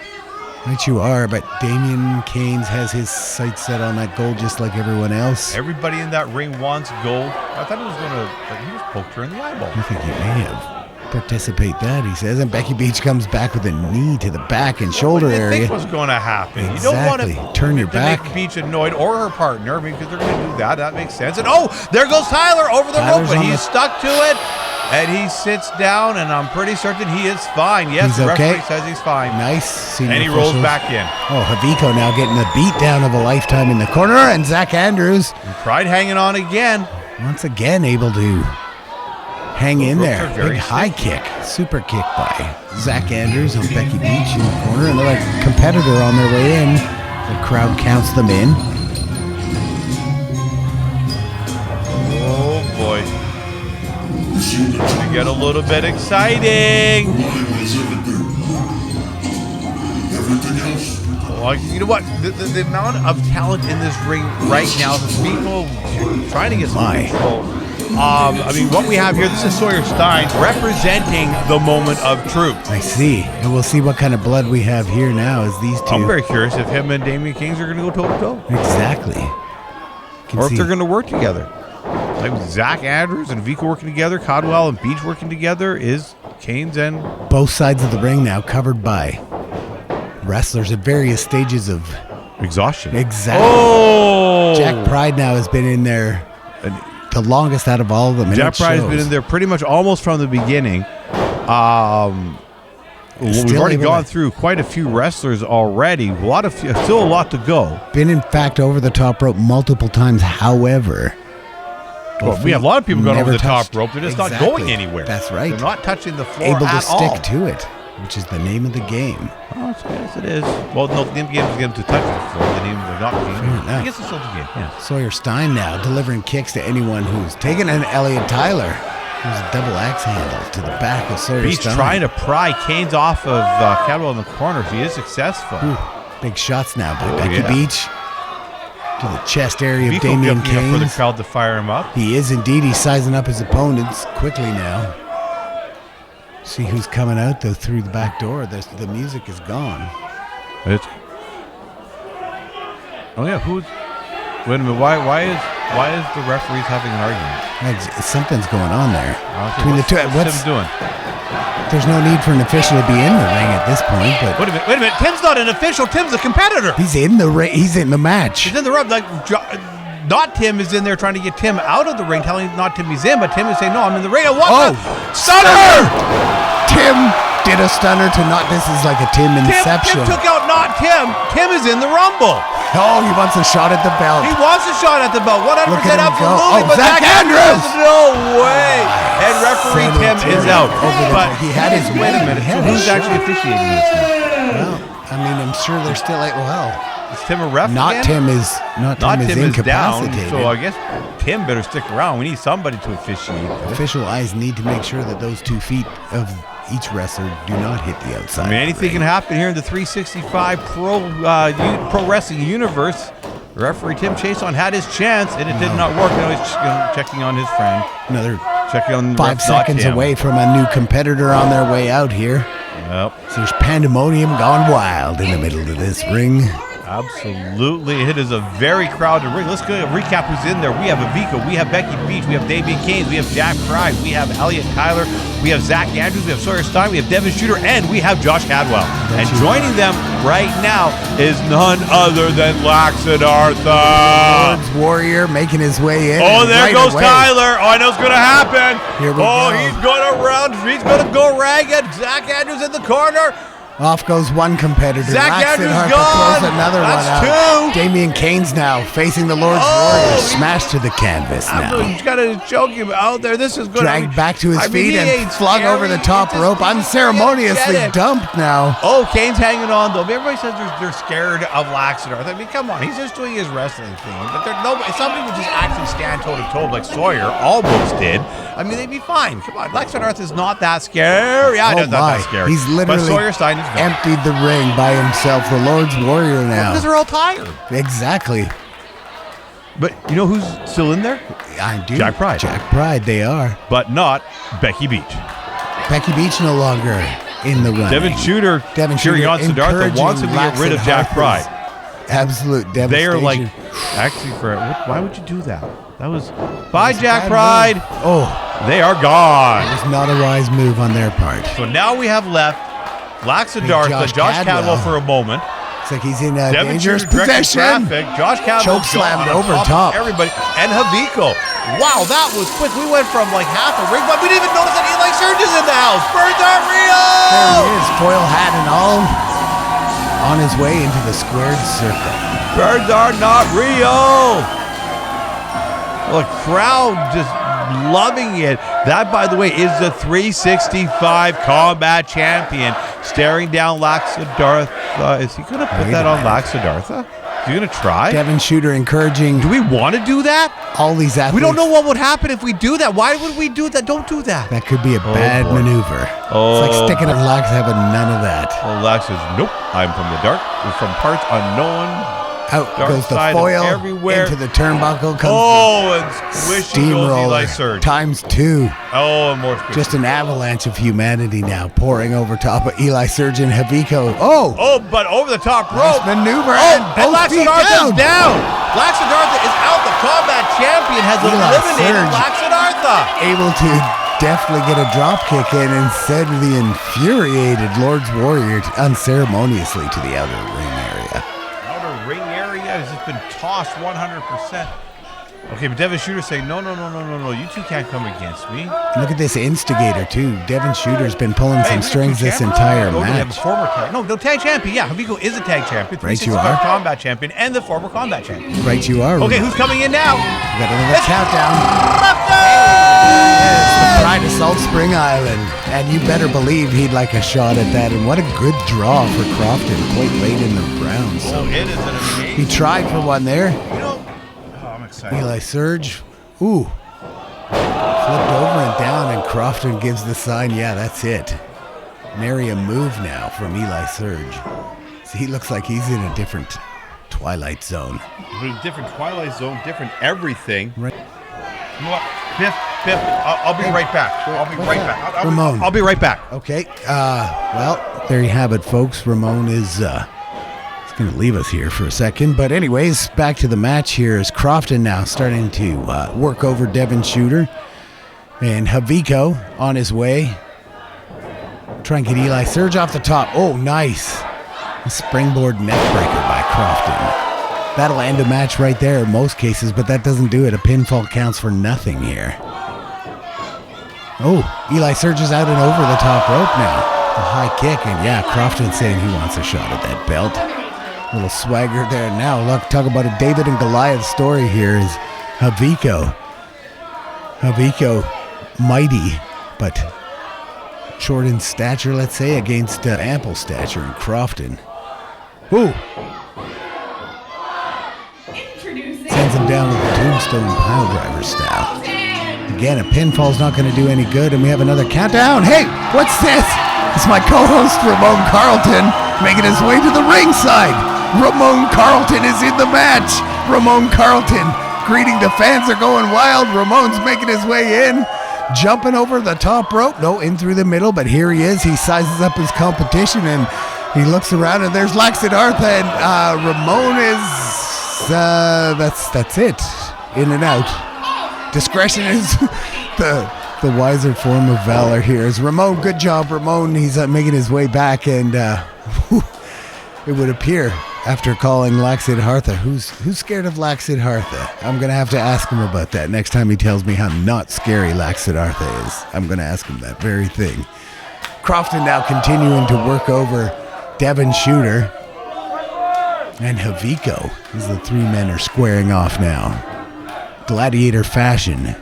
Speaker 3: Right you are, but Damien Canes has his sights set on that goal just like everyone else.
Speaker 2: Everybody in that ring wants gold. I thought he was going to... He just poked her in the eyeball.
Speaker 3: I think he may have. participate that, he says. And Becky Beech comes back with a knee to the back and shoulder
Speaker 2: What do you
Speaker 3: area.
Speaker 2: think was going to happen?
Speaker 3: Exactly.
Speaker 2: You don't want to
Speaker 3: turn your back.
Speaker 2: make Beech annoyed or her partner because they're going to do that. That makes sense. And there goes Tyler over the
Speaker 3: Tyler's
Speaker 2: rope, but
Speaker 3: on
Speaker 2: he's stuck to it. And he sits down, and I'm pretty certain he is fine. Yes,
Speaker 3: He's
Speaker 2: the referee
Speaker 3: okay.
Speaker 2: says he's fine.
Speaker 3: Nice. Senior
Speaker 2: And he rolls
Speaker 3: officials.
Speaker 2: back in.
Speaker 3: Oh, Haviko now getting the beat down of a lifetime in the corner. And Zack Andrews,
Speaker 2: And Pride hanging on again.
Speaker 3: once again, able to hang in
Speaker 2: ropes
Speaker 3: there.
Speaker 2: are very
Speaker 3: Big high kick. Super kick by Zack Andrews on Becky Beech in the corner. Another competitor on their way in. The crowd counts them in.
Speaker 2: Oh, boy. We get a little bit exciting. Well, you know what? The amount of talent in this ring right now, people trying to get some control. I mean, what we have here, this is Sawyer Stein representing the moment of truth.
Speaker 3: I see. And we'll see what kind of blood we have here now as these two.
Speaker 2: I'm very curious if him and Damien Kings are going to go toe-to-toe.
Speaker 3: Exactly.
Speaker 2: Or if they're going to work together. Like Zack Andrews and Haviko working together, Cadwelll and Beech working together, is Canes and...
Speaker 3: Both sides of the ring now covered by wrestlers at various stages of
Speaker 2: exhaustion.
Speaker 3: Exactly.
Speaker 2: Oh!
Speaker 3: Jack Pride now has been in there the longest out of all of them.
Speaker 2: Jack Pride has been in there pretty much almost from the beginning. We've already gone through quite a few wrestlers already. Still a lot to go.
Speaker 3: Been, in fact, over the top rope multiple times. However...
Speaker 2: Well, we have a lot of people going over the
Speaker 3: touched.
Speaker 2: top rope. They're just not
Speaker 3: Exactly.
Speaker 2: going anywhere.
Speaker 3: That's right.
Speaker 2: They're not touching the floor
Speaker 3: Able to
Speaker 2: at
Speaker 3: stick
Speaker 2: all.
Speaker 3: to it, which is the name of the game.
Speaker 2: Oh, yes, it is. Well, no, the name of the game is them to touch the floor. The name of not the game.
Speaker 3: Yeah.
Speaker 2: I guess it's still the game. Yeah.
Speaker 3: Sawyer Stein now delivering kicks to anyone who's taken an Elliot Tyler. There's a double axe handle to the back of Sawyer
Speaker 2: Beech
Speaker 3: Stein.
Speaker 2: trying to pry Canes off of Cadwelll in the corner. He is successful.
Speaker 3: Big shots now by Becky Beech to the chest area of
Speaker 2: Haviko
Speaker 3: Damien
Speaker 2: looking up for the
Speaker 3: Kings.
Speaker 2: crowd to fire him up.
Speaker 3: He is indeed. He's sizing up his opponents quickly now. See who's coming out though through the back door. The music is gone.
Speaker 2: Oh yeah, who's? Wait a minute. Why is the referees having an argument?
Speaker 3: Something's going on there between the two.
Speaker 2: What's Tim doing?
Speaker 3: There's no need for an official to be in the ring at this point. But
Speaker 2: Wait a minute. Tim's not an official. Tim's a competitor.
Speaker 3: he's in the ring. He's in the match.
Speaker 2: He's in the rub. Not Tim is in there trying to get Tim out of the ring, telling not Tim he's in, but Tim is saying, no, I'm in the ring. What?
Speaker 3: Stunner! Tim did a stunner to not. This is like a Tim inception.
Speaker 2: Tim took out not Tim. Tim is in the Rumble.
Speaker 3: Oh, he wants a shot at the belt.
Speaker 2: He wants a shot at the belt. 100%
Speaker 3: Look at him
Speaker 2: absolutely.
Speaker 3: go. Oh,
Speaker 2: but
Speaker 3: Zack Andrews!
Speaker 2: No way. And referee Tim is out. But
Speaker 3: he had his
Speaker 2: wait a
Speaker 3: way.
Speaker 2: minute. So who's actually officiating this now?
Speaker 3: Well, I mean, I'm sure they're still like, well,
Speaker 2: Is Tim a ref
Speaker 3: not
Speaker 2: again?
Speaker 3: Tim is
Speaker 2: down.
Speaker 3: incapacitated.
Speaker 2: So I guess Tim better stick around. We need somebody to officiate.
Speaker 3: Official eyes need to make sure that those 2 feet of each wrestler do not hit the outside.
Speaker 2: I mean, anything can happen here in the 365 Pro Wrestling universe. Referee Tim Chason had his chance, and it did not work. Now he's checking on his friend.
Speaker 3: Another
Speaker 2: checking on
Speaker 3: 5 seconds away from a new competitor on their way out here.
Speaker 2: Yep.
Speaker 3: So there's pandemonium gone wild in the middle of this ring.
Speaker 2: Absolutely. It is a very crowded ring. Let's go recap who's in there. We have Haviko, we have Becky Beech, we have Damien Kings, we have Jack Pride, we have Elliot Tyler, we have Zack Andrews, we have Sawyer Stein, we have Devon and we have Josh Cadwelll. And joining them right now is none other than Siddartha.
Speaker 3: Lord's Warrior making his way in.
Speaker 2: Oh, there
Speaker 3: right
Speaker 2: goes
Speaker 3: away.
Speaker 2: Tyler. Oh, I know what's going to happen.
Speaker 3: Here we go.
Speaker 2: He's going to go ragged. Zack Andrews in the corner.
Speaker 3: Off goes one competitor.
Speaker 2: Zack Andrews
Speaker 3: Siddartha
Speaker 2: gone.
Speaker 3: throws another
Speaker 2: That's
Speaker 3: one out.
Speaker 2: two.
Speaker 3: Damien Kings now facing the Lord's Warrior. Smashed to the canvas now.
Speaker 2: He's got to choke him out there. This is going
Speaker 3: Dragged back to his feet
Speaker 2: he
Speaker 3: and
Speaker 2: ain't
Speaker 3: flung
Speaker 2: scary.
Speaker 3: over the top
Speaker 2: He just
Speaker 3: rope. Unceremoniously
Speaker 2: get it.
Speaker 3: dumped now.
Speaker 2: Oh, Kane's hanging on, though. Everybody says they're scared of Siddartha. I mean, come on. He's just doing his wrestling thing. But somebody would just actually stand toe-to-toe like Sawyer almost did. I mean, they'd be fine. Come on. Siddartha is not that scary. Yeah,
Speaker 3: Oh
Speaker 2: not
Speaker 3: my.
Speaker 2: that scary.
Speaker 3: He's literally
Speaker 2: But Sawyer Stein is gone.
Speaker 3: emptied the ring by himself. The Lord's Warrior now.
Speaker 2: Because they're all tired.
Speaker 3: Exactly.
Speaker 2: But you know who's still in there?
Speaker 3: I do.
Speaker 2: Jack Pride.
Speaker 3: Jack Pride, they are.
Speaker 2: But not Becky Beech.
Speaker 3: Becky Beech no longer in the run.
Speaker 2: Devon Shooter cheering on Siddartha wants him to get rid of Jack Pride.
Speaker 3: Absolute devastation.
Speaker 2: They are like, actually, why would you do that? That was, bye, Jack Pride.
Speaker 3: Oh,
Speaker 2: They are gone.
Speaker 3: It was not a wise move on their part.
Speaker 2: So now we have left Siddartha, Josh Cadwell for a moment.
Speaker 3: Looks like he's in a
Speaker 2: Devon
Speaker 3: dangerous
Speaker 2: Shooter directing
Speaker 3: possession.
Speaker 2: traffic. Josh Cadwell
Speaker 3: Choke slammed
Speaker 2: on
Speaker 3: over top.
Speaker 2: Everybody. And Haviko. Wow, that was quick. We went from like half a ring, but we didn't even notice that Eli Surge is in the house. Birds are real.
Speaker 3: There he is, foil hat and all, on his way into the squared circle.
Speaker 2: Birds are not real. The crowd just loving it. That, by the way, is the 365 Combat Champion staring down Siddartha. Is he going to put that on Siddartha? Is he going to try?
Speaker 3: Devon Shooter encouraging.
Speaker 2: Do we want to do that?
Speaker 3: All these athletes.
Speaker 2: We don't know what would happen if we do that. Why would we do that? Don't do that.
Speaker 3: That could be a bad maneuver.
Speaker 2: Oh.
Speaker 3: It's like sticking a Lex, having none of that.
Speaker 2: Well, Lex says, nope, I'm from the dark, from parts unknown.
Speaker 3: Out
Speaker 2: Dark
Speaker 3: goes the
Speaker 2: side
Speaker 3: foil
Speaker 2: everywhere.
Speaker 3: into the turnbuckle. Comes
Speaker 2: and squishing goes Eli
Speaker 3: steamroller
Speaker 2: Surge.
Speaker 3: ×2.
Speaker 2: Oh, and more squishing.
Speaker 3: Just an avalanche of humanity now pouring over top of Eli Surge and Haviko. Oh,
Speaker 2: but over the top
Speaker 3: nice
Speaker 2: rope.
Speaker 3: maneuver
Speaker 2: And
Speaker 3: both feet
Speaker 2: Siddartha's
Speaker 3: down.
Speaker 2: Siddartha is out. The combat champion has
Speaker 3: Eli
Speaker 2: eliminated
Speaker 3: Surge.
Speaker 2: Siddartha.
Speaker 3: Able to definitely get a drop kick in and send the infuriated Lord's Warrior unceremoniously to the outer ring area.
Speaker 2: Outer ring area has just been tossed 100%. Okay, but Devon Shooter saying, no, you two can't come against me.
Speaker 3: Look at this instigator, too. Devon Shooter's been pulling some strings this entire match.
Speaker 2: No, tag champion. Yeah, Haviko is a tag champion.
Speaker 3: Right, you are.
Speaker 2: Combat champion and the former combat champion.
Speaker 3: Right, you are.
Speaker 2: Okay, who's coming in now?
Speaker 3: We got another countdown. It's the Pride of Salt Spring Island. And you better believe he'd like a shot at that. And what a good draw for Krofton quite late in the round. So
Speaker 2: it is an amazing.
Speaker 3: he tried for one there.
Speaker 2: I'm excited.
Speaker 3: Eli Surge. Ooh. Flipped over and down, and Krofton gives the sign. Yeah, that's it. Nary a move now from Eli Surge. So he looks like he's in a different Twilight Zone.
Speaker 2: Different Twilight Zone, different everything.
Speaker 3: Right.
Speaker 2: You know what? Biff, I'll be right back.
Speaker 3: Ramon.
Speaker 2: I'll be right back.
Speaker 3: Okay. Well, there you have it, folks. Ramon is going to leave us here for a second. But anyways, back to the match here is Krofton now starting to work over Devon Shooter. And Haviko on his way. Try and get Eli Surge off the top. Oh, nice. A springboard neckbreaker by Krofton. That'll end a match right there in most cases, but that doesn't do it. A pinfall counts for nothing here. Oh, Eli Surge is out and over the top rope now. The high kick, and yeah, Krofton saying he wants a shot at that belt. Little swagger there. Now, look, talk about a David and Goliath story here is Haviko. Haviko, mighty, but short in stature, let's say, against ample stature in Krofton. Ooh. Sends him down with a tombstone piledriver style. Again, a pinfall's not going to do any good, and we have another countdown. Hey, what's this? It's my co-host, Ramon Carlton, making his way to the ringside. Ramon Carlton is in the match. Ramon Carlton greeting the fans. Are going wild. Ramon's making his way in, jumping over the top rope. No, in through the middle, but here he is. He sizes up his competition, and he looks around, and there's Siddartha, and Ramon is... that's it. In and out. Discretion is the wiser form of valor here. Is Ramon, good job, Ramon. He's making his way back, and it would appear after calling Siddartha, who's scared of Siddartha? I'm gonna have to ask him about that next time he tells me how not scary Siddartha is. I'm gonna ask him that very thing. Krofton now continuing to work over Devon Shooter. And Haviko, as the three men are squaring off now. Gladiator fashion.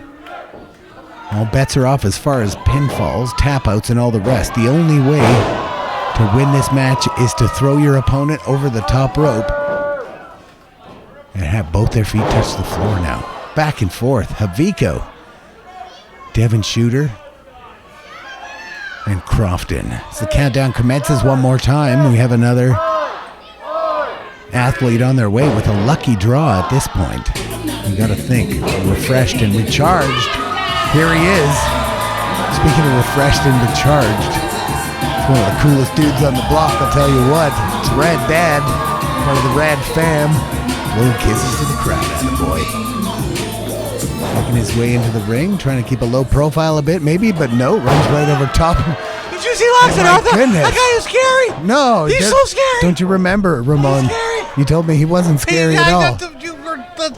Speaker 3: All bets are off as far as pinfalls, tap-outs, and all the rest. The only way to win this match is to throw your opponent over the top rope and have both their feet touch the floor now. Back and forth. Haviko, Devon Shooter, and Krofton. As the countdown commences one more time, we have another athlete on their way with a lucky draw at this point. You gotta think, refreshed and recharged. Here he is. Speaking of refreshed and recharged, it's one of the coolest dudes on the block, I'll tell you what. It's Rad Dad, part of the Rad fam. Blowing kisses to the crowd, attaboy. Making his way into the ring, trying to keep a low profile a bit, maybe, but no, runs right over top.
Speaker 2: Did you see Siddartha?
Speaker 3: Goodness.
Speaker 2: That guy is scary.
Speaker 3: No,
Speaker 2: He's so scary.
Speaker 3: Don't you remember, Ramon?
Speaker 2: He's scary.
Speaker 3: You told me he wasn't scary at all.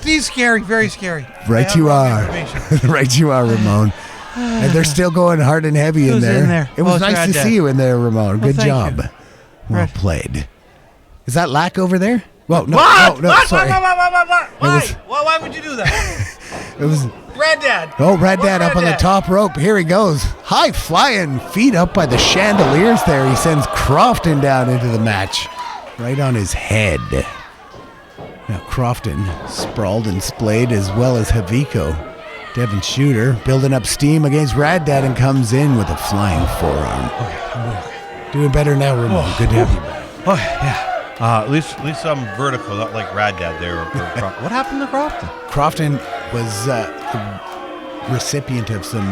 Speaker 2: He's scary, very scary.
Speaker 3: Right you are. Right you are, Ramon. And they're still going hard and heavy in
Speaker 2: Who's
Speaker 3: there.
Speaker 2: in there?
Speaker 3: It was
Speaker 2: Oh,
Speaker 3: nice to
Speaker 2: Dad.
Speaker 3: see you in there, Ramon. Good
Speaker 2: thank
Speaker 3: job.
Speaker 2: you.
Speaker 3: Well
Speaker 2: Right.
Speaker 3: played. Is that Lack over there? Well, no,
Speaker 2: What?
Speaker 3: no,
Speaker 2: What?
Speaker 3: sorry.
Speaker 2: Why? Why would you do that?
Speaker 3: It was
Speaker 2: Red Dad.
Speaker 3: Oh, Red Dad
Speaker 2: Red
Speaker 3: up on the
Speaker 2: Dad?
Speaker 3: top rope. Here he goes. High flying feet up by the chandeliers there. He sends Krofton down into the match. Right on his head. Now Krofton sprawled and splayed as well as Haviko. Devon Shooter building up steam against Rad Dad and comes in with a flying forearm. Doing better now, Ramon. Good to have you back.
Speaker 2: Oh, yeah. At least I'm vertical, not like Rad Dad there. What happened to Krofton?
Speaker 3: Krofton was the recipient of some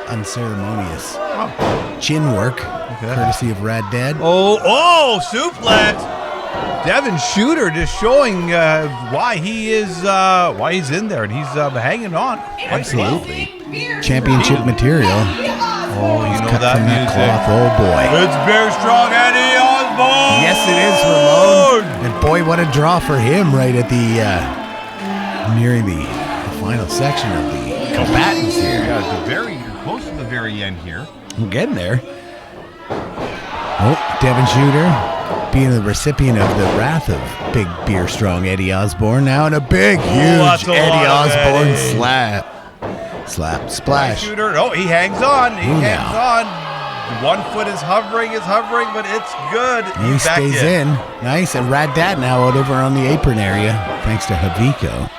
Speaker 3: unceremonious chin work, courtesy of Rad Dad.
Speaker 2: Oh, suplex! Devon Shooter just showing why he's in there, and he's hanging on.
Speaker 3: Absolutely. Championship material.
Speaker 2: Oh, you know
Speaker 3: Cut
Speaker 2: that
Speaker 3: from that
Speaker 2: music.
Speaker 3: cloth. Oh boy.
Speaker 2: It's Bear Strong Eddie Osbourne!
Speaker 3: Yes, it is, Ramon. And boy, what a draw for him right at the nearing the final section of the combatants here.
Speaker 2: Yeah, close to the very end here.
Speaker 3: I'm getting there. Oh, Devon Shooter being the recipient of the wrath of big beer strong Eddie Osbourne now, and a big,
Speaker 2: that's
Speaker 3: huge
Speaker 2: a
Speaker 3: Eddie
Speaker 2: lot of
Speaker 3: Osbourne
Speaker 2: Eddie.
Speaker 3: slap, splash.
Speaker 2: Shooter. Oh, he hangs on. He
Speaker 3: Ooh,
Speaker 2: hangs
Speaker 3: now.
Speaker 2: on. One foot is hovering, but it's good.
Speaker 3: And he
Speaker 2: He's back
Speaker 3: stays in. Nice. And Rad Dad now out over on the apron area, thanks to Haviko.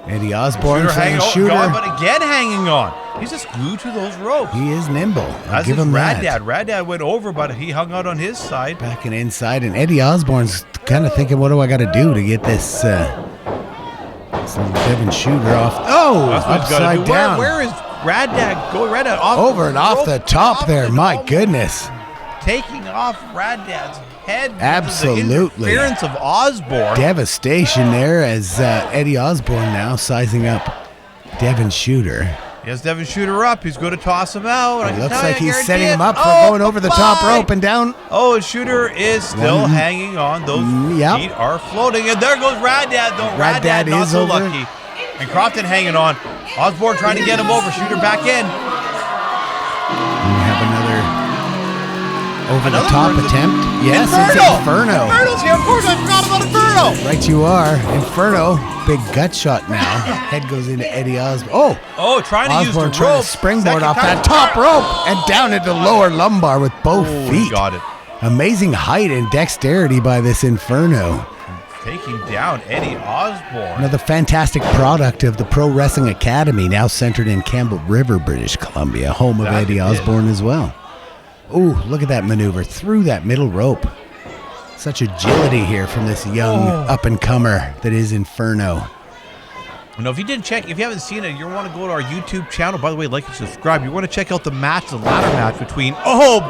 Speaker 3: Eddie Osbourne
Speaker 2: Shooter
Speaker 3: playing
Speaker 2: hanging
Speaker 3: Shooter.
Speaker 2: on, but again hanging on. He's just glued to those ropes.
Speaker 3: He is nimble. I'll
Speaker 2: As
Speaker 3: give
Speaker 2: is
Speaker 3: him
Speaker 2: Rad
Speaker 3: that.
Speaker 2: Dad. Rad Dad went over, but he hung out on his side.
Speaker 3: Backing inside, and Eddie Osbourne's kind of thinking, what do I got to do to get this some Devon Shooter off? Oh,
Speaker 2: That's what he's gotta
Speaker 3: upside
Speaker 2: do.
Speaker 3: down.
Speaker 2: Where is Rad Dad going? Rad Dad off
Speaker 3: Over and off
Speaker 2: rope,
Speaker 3: the top there.
Speaker 2: and
Speaker 3: My
Speaker 2: almost
Speaker 3: goodness.
Speaker 2: taking off Rad Dad's head. because of
Speaker 3: Absolutely.
Speaker 2: The interference of Osbourne.
Speaker 3: Devastation there as Eddie Osbourne now sizing up Devon Shooter.
Speaker 2: He has Devon Shooter up. He's going to toss him out.
Speaker 3: It looks like he's setting him up for going over the top rope and down.
Speaker 2: Oh, and Shooter is still hanging on. Those
Speaker 3: Yep.
Speaker 2: feet are floating. And there goes Rad Dad, though.
Speaker 3: Rad Dad
Speaker 2: not
Speaker 3: is
Speaker 2: so
Speaker 3: over.
Speaker 2: lucky. And Krofton hanging on. Osbourne trying to get him over. Shooter back in.
Speaker 3: We have another over the
Speaker 2: Another
Speaker 3: top
Speaker 2: person.
Speaker 3: attempt. Yes, it's Inferno.
Speaker 2: Inferno's here. Of course, I forgot about Inferno.
Speaker 3: Right you are. Inferno, big gut shot now. Head goes into Eddie Osbourne.
Speaker 2: Oh, trying to
Speaker 3: Osbourne
Speaker 2: use the
Speaker 3: trying
Speaker 2: rope.
Speaker 3: to springboard
Speaker 2: Second
Speaker 3: off
Speaker 2: time.
Speaker 3: that top rope and down into lower lumbar with both
Speaker 2: Oh,
Speaker 3: feet.
Speaker 2: he got it.
Speaker 3: Amazing height and dexterity by this Inferno.
Speaker 2: Taking down Eddie Osbourne.
Speaker 3: Another fantastic product of the Pro Wrestling Academy, now centered in Campbell River, British Columbia, home of
Speaker 2: That's
Speaker 3: Eddie
Speaker 2: it.
Speaker 3: Osbourne as well. Ooh, look at that maneuver through that middle rope. Such agility here from this young up-and-comer that is Inferno.
Speaker 2: Now, if you didn't check, if you haven't seen it, you want to go to our YouTube channel. By the way, like and subscribe. You want to check out the match, the ladder match between,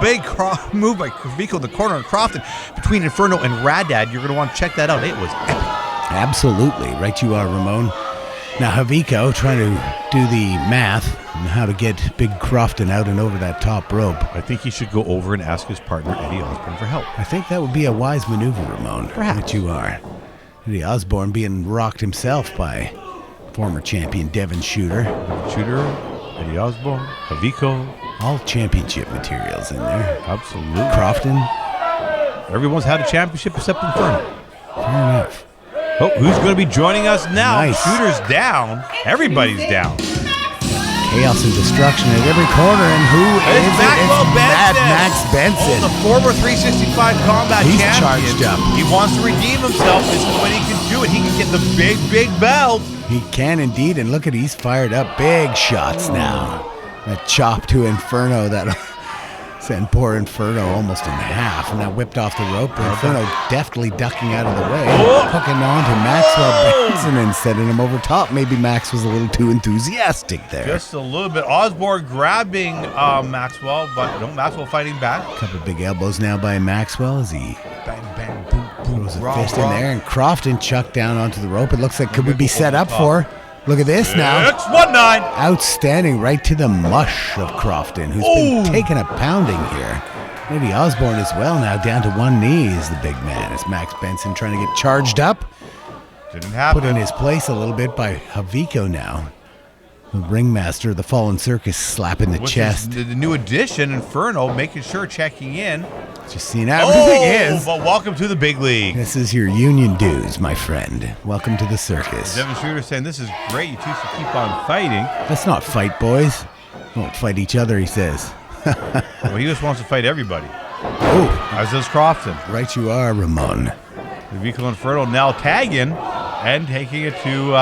Speaker 2: big move by Haviko in the corner and Krofton, between Inferno and Rad Dad. You're going to want to check that out. It was epic.
Speaker 3: Absolutely. Right you are, Ramon. Now, Haviko trying to do the math on how to get big Krofton out and over that top rope.
Speaker 2: I think he should go over and ask his partner, Eddie Osbourne, for help.
Speaker 3: I think that would be a wise maneuver, Ramon.
Speaker 2: Perhaps.
Speaker 3: Right you are. Eddie Osbourne being rocked himself by former champion Devon Shooter.
Speaker 2: Shooter, Eddie Osbourne, Haviko.
Speaker 3: All championship materials in there.
Speaker 2: Absolutely.
Speaker 3: Krofton.
Speaker 2: Everyone's had a championship except Inferno.
Speaker 3: Fair enough.
Speaker 2: Oh, who's going to be joining us now?
Speaker 3: Nice.
Speaker 2: Shooter's down. Everybody's down.
Speaker 3: Chaos and destruction at every corner, and who is
Speaker 2: It's
Speaker 3: it?
Speaker 2: Maxwell
Speaker 3: It's
Speaker 2: Benson.
Speaker 3: Mad Max Benson.
Speaker 2: Oh, the former 365Combat
Speaker 3: He's
Speaker 2: champion.
Speaker 3: charged up.
Speaker 2: He wants to redeem himself. This is when he can do it. He can get the big belt.
Speaker 3: He can indeed, and look at he's fired up. Big shots now. That chop to Inferno that'll send poor Inferno almost in half, and that whipped off the rope. Inferno deftly ducking out of the way, hooking on to Maxwell Benson and sending him over top. Maybe Max was a little too enthusiastic there.
Speaker 2: Just a little bit. Osbourne grabbing Maxwell, but no, Maxwell fighting back.
Speaker 3: Couple big elbows now by Maxwell as he bang, bang, boom, boom. Throws a fist in there, and Krofton chucked down onto the rope. It looks like could we be set up for? Look at this now.
Speaker 2: It's 1-9.
Speaker 3: Outstanding, right to the mush of Krofton, who's been taking a pounding here. Maybe Osbourne as well now, down to one knee is the big man. As Max Benson trying to get charged up.
Speaker 2: Didn't happen.
Speaker 3: Put in his place a little bit by Haviko now. The ringmaster of the Fallen Circus slapping the chest.
Speaker 2: The new addition, Inferno, making sure checking in.
Speaker 3: Just seeing how everything is.
Speaker 2: But welcome to the big league.
Speaker 3: This is your union dues, my friend. Welcome to the circus.
Speaker 2: Devon Shooter saying this is great. You two should keep on fighting.
Speaker 3: Let's not fight, boys. We won't fight each other, he says.
Speaker 2: Well, he just wants to fight everybody.
Speaker 3: Oh,
Speaker 2: As does Krofton.
Speaker 3: right you are, Ramon.
Speaker 2: The Vehicle Inferno now tagging and taking it to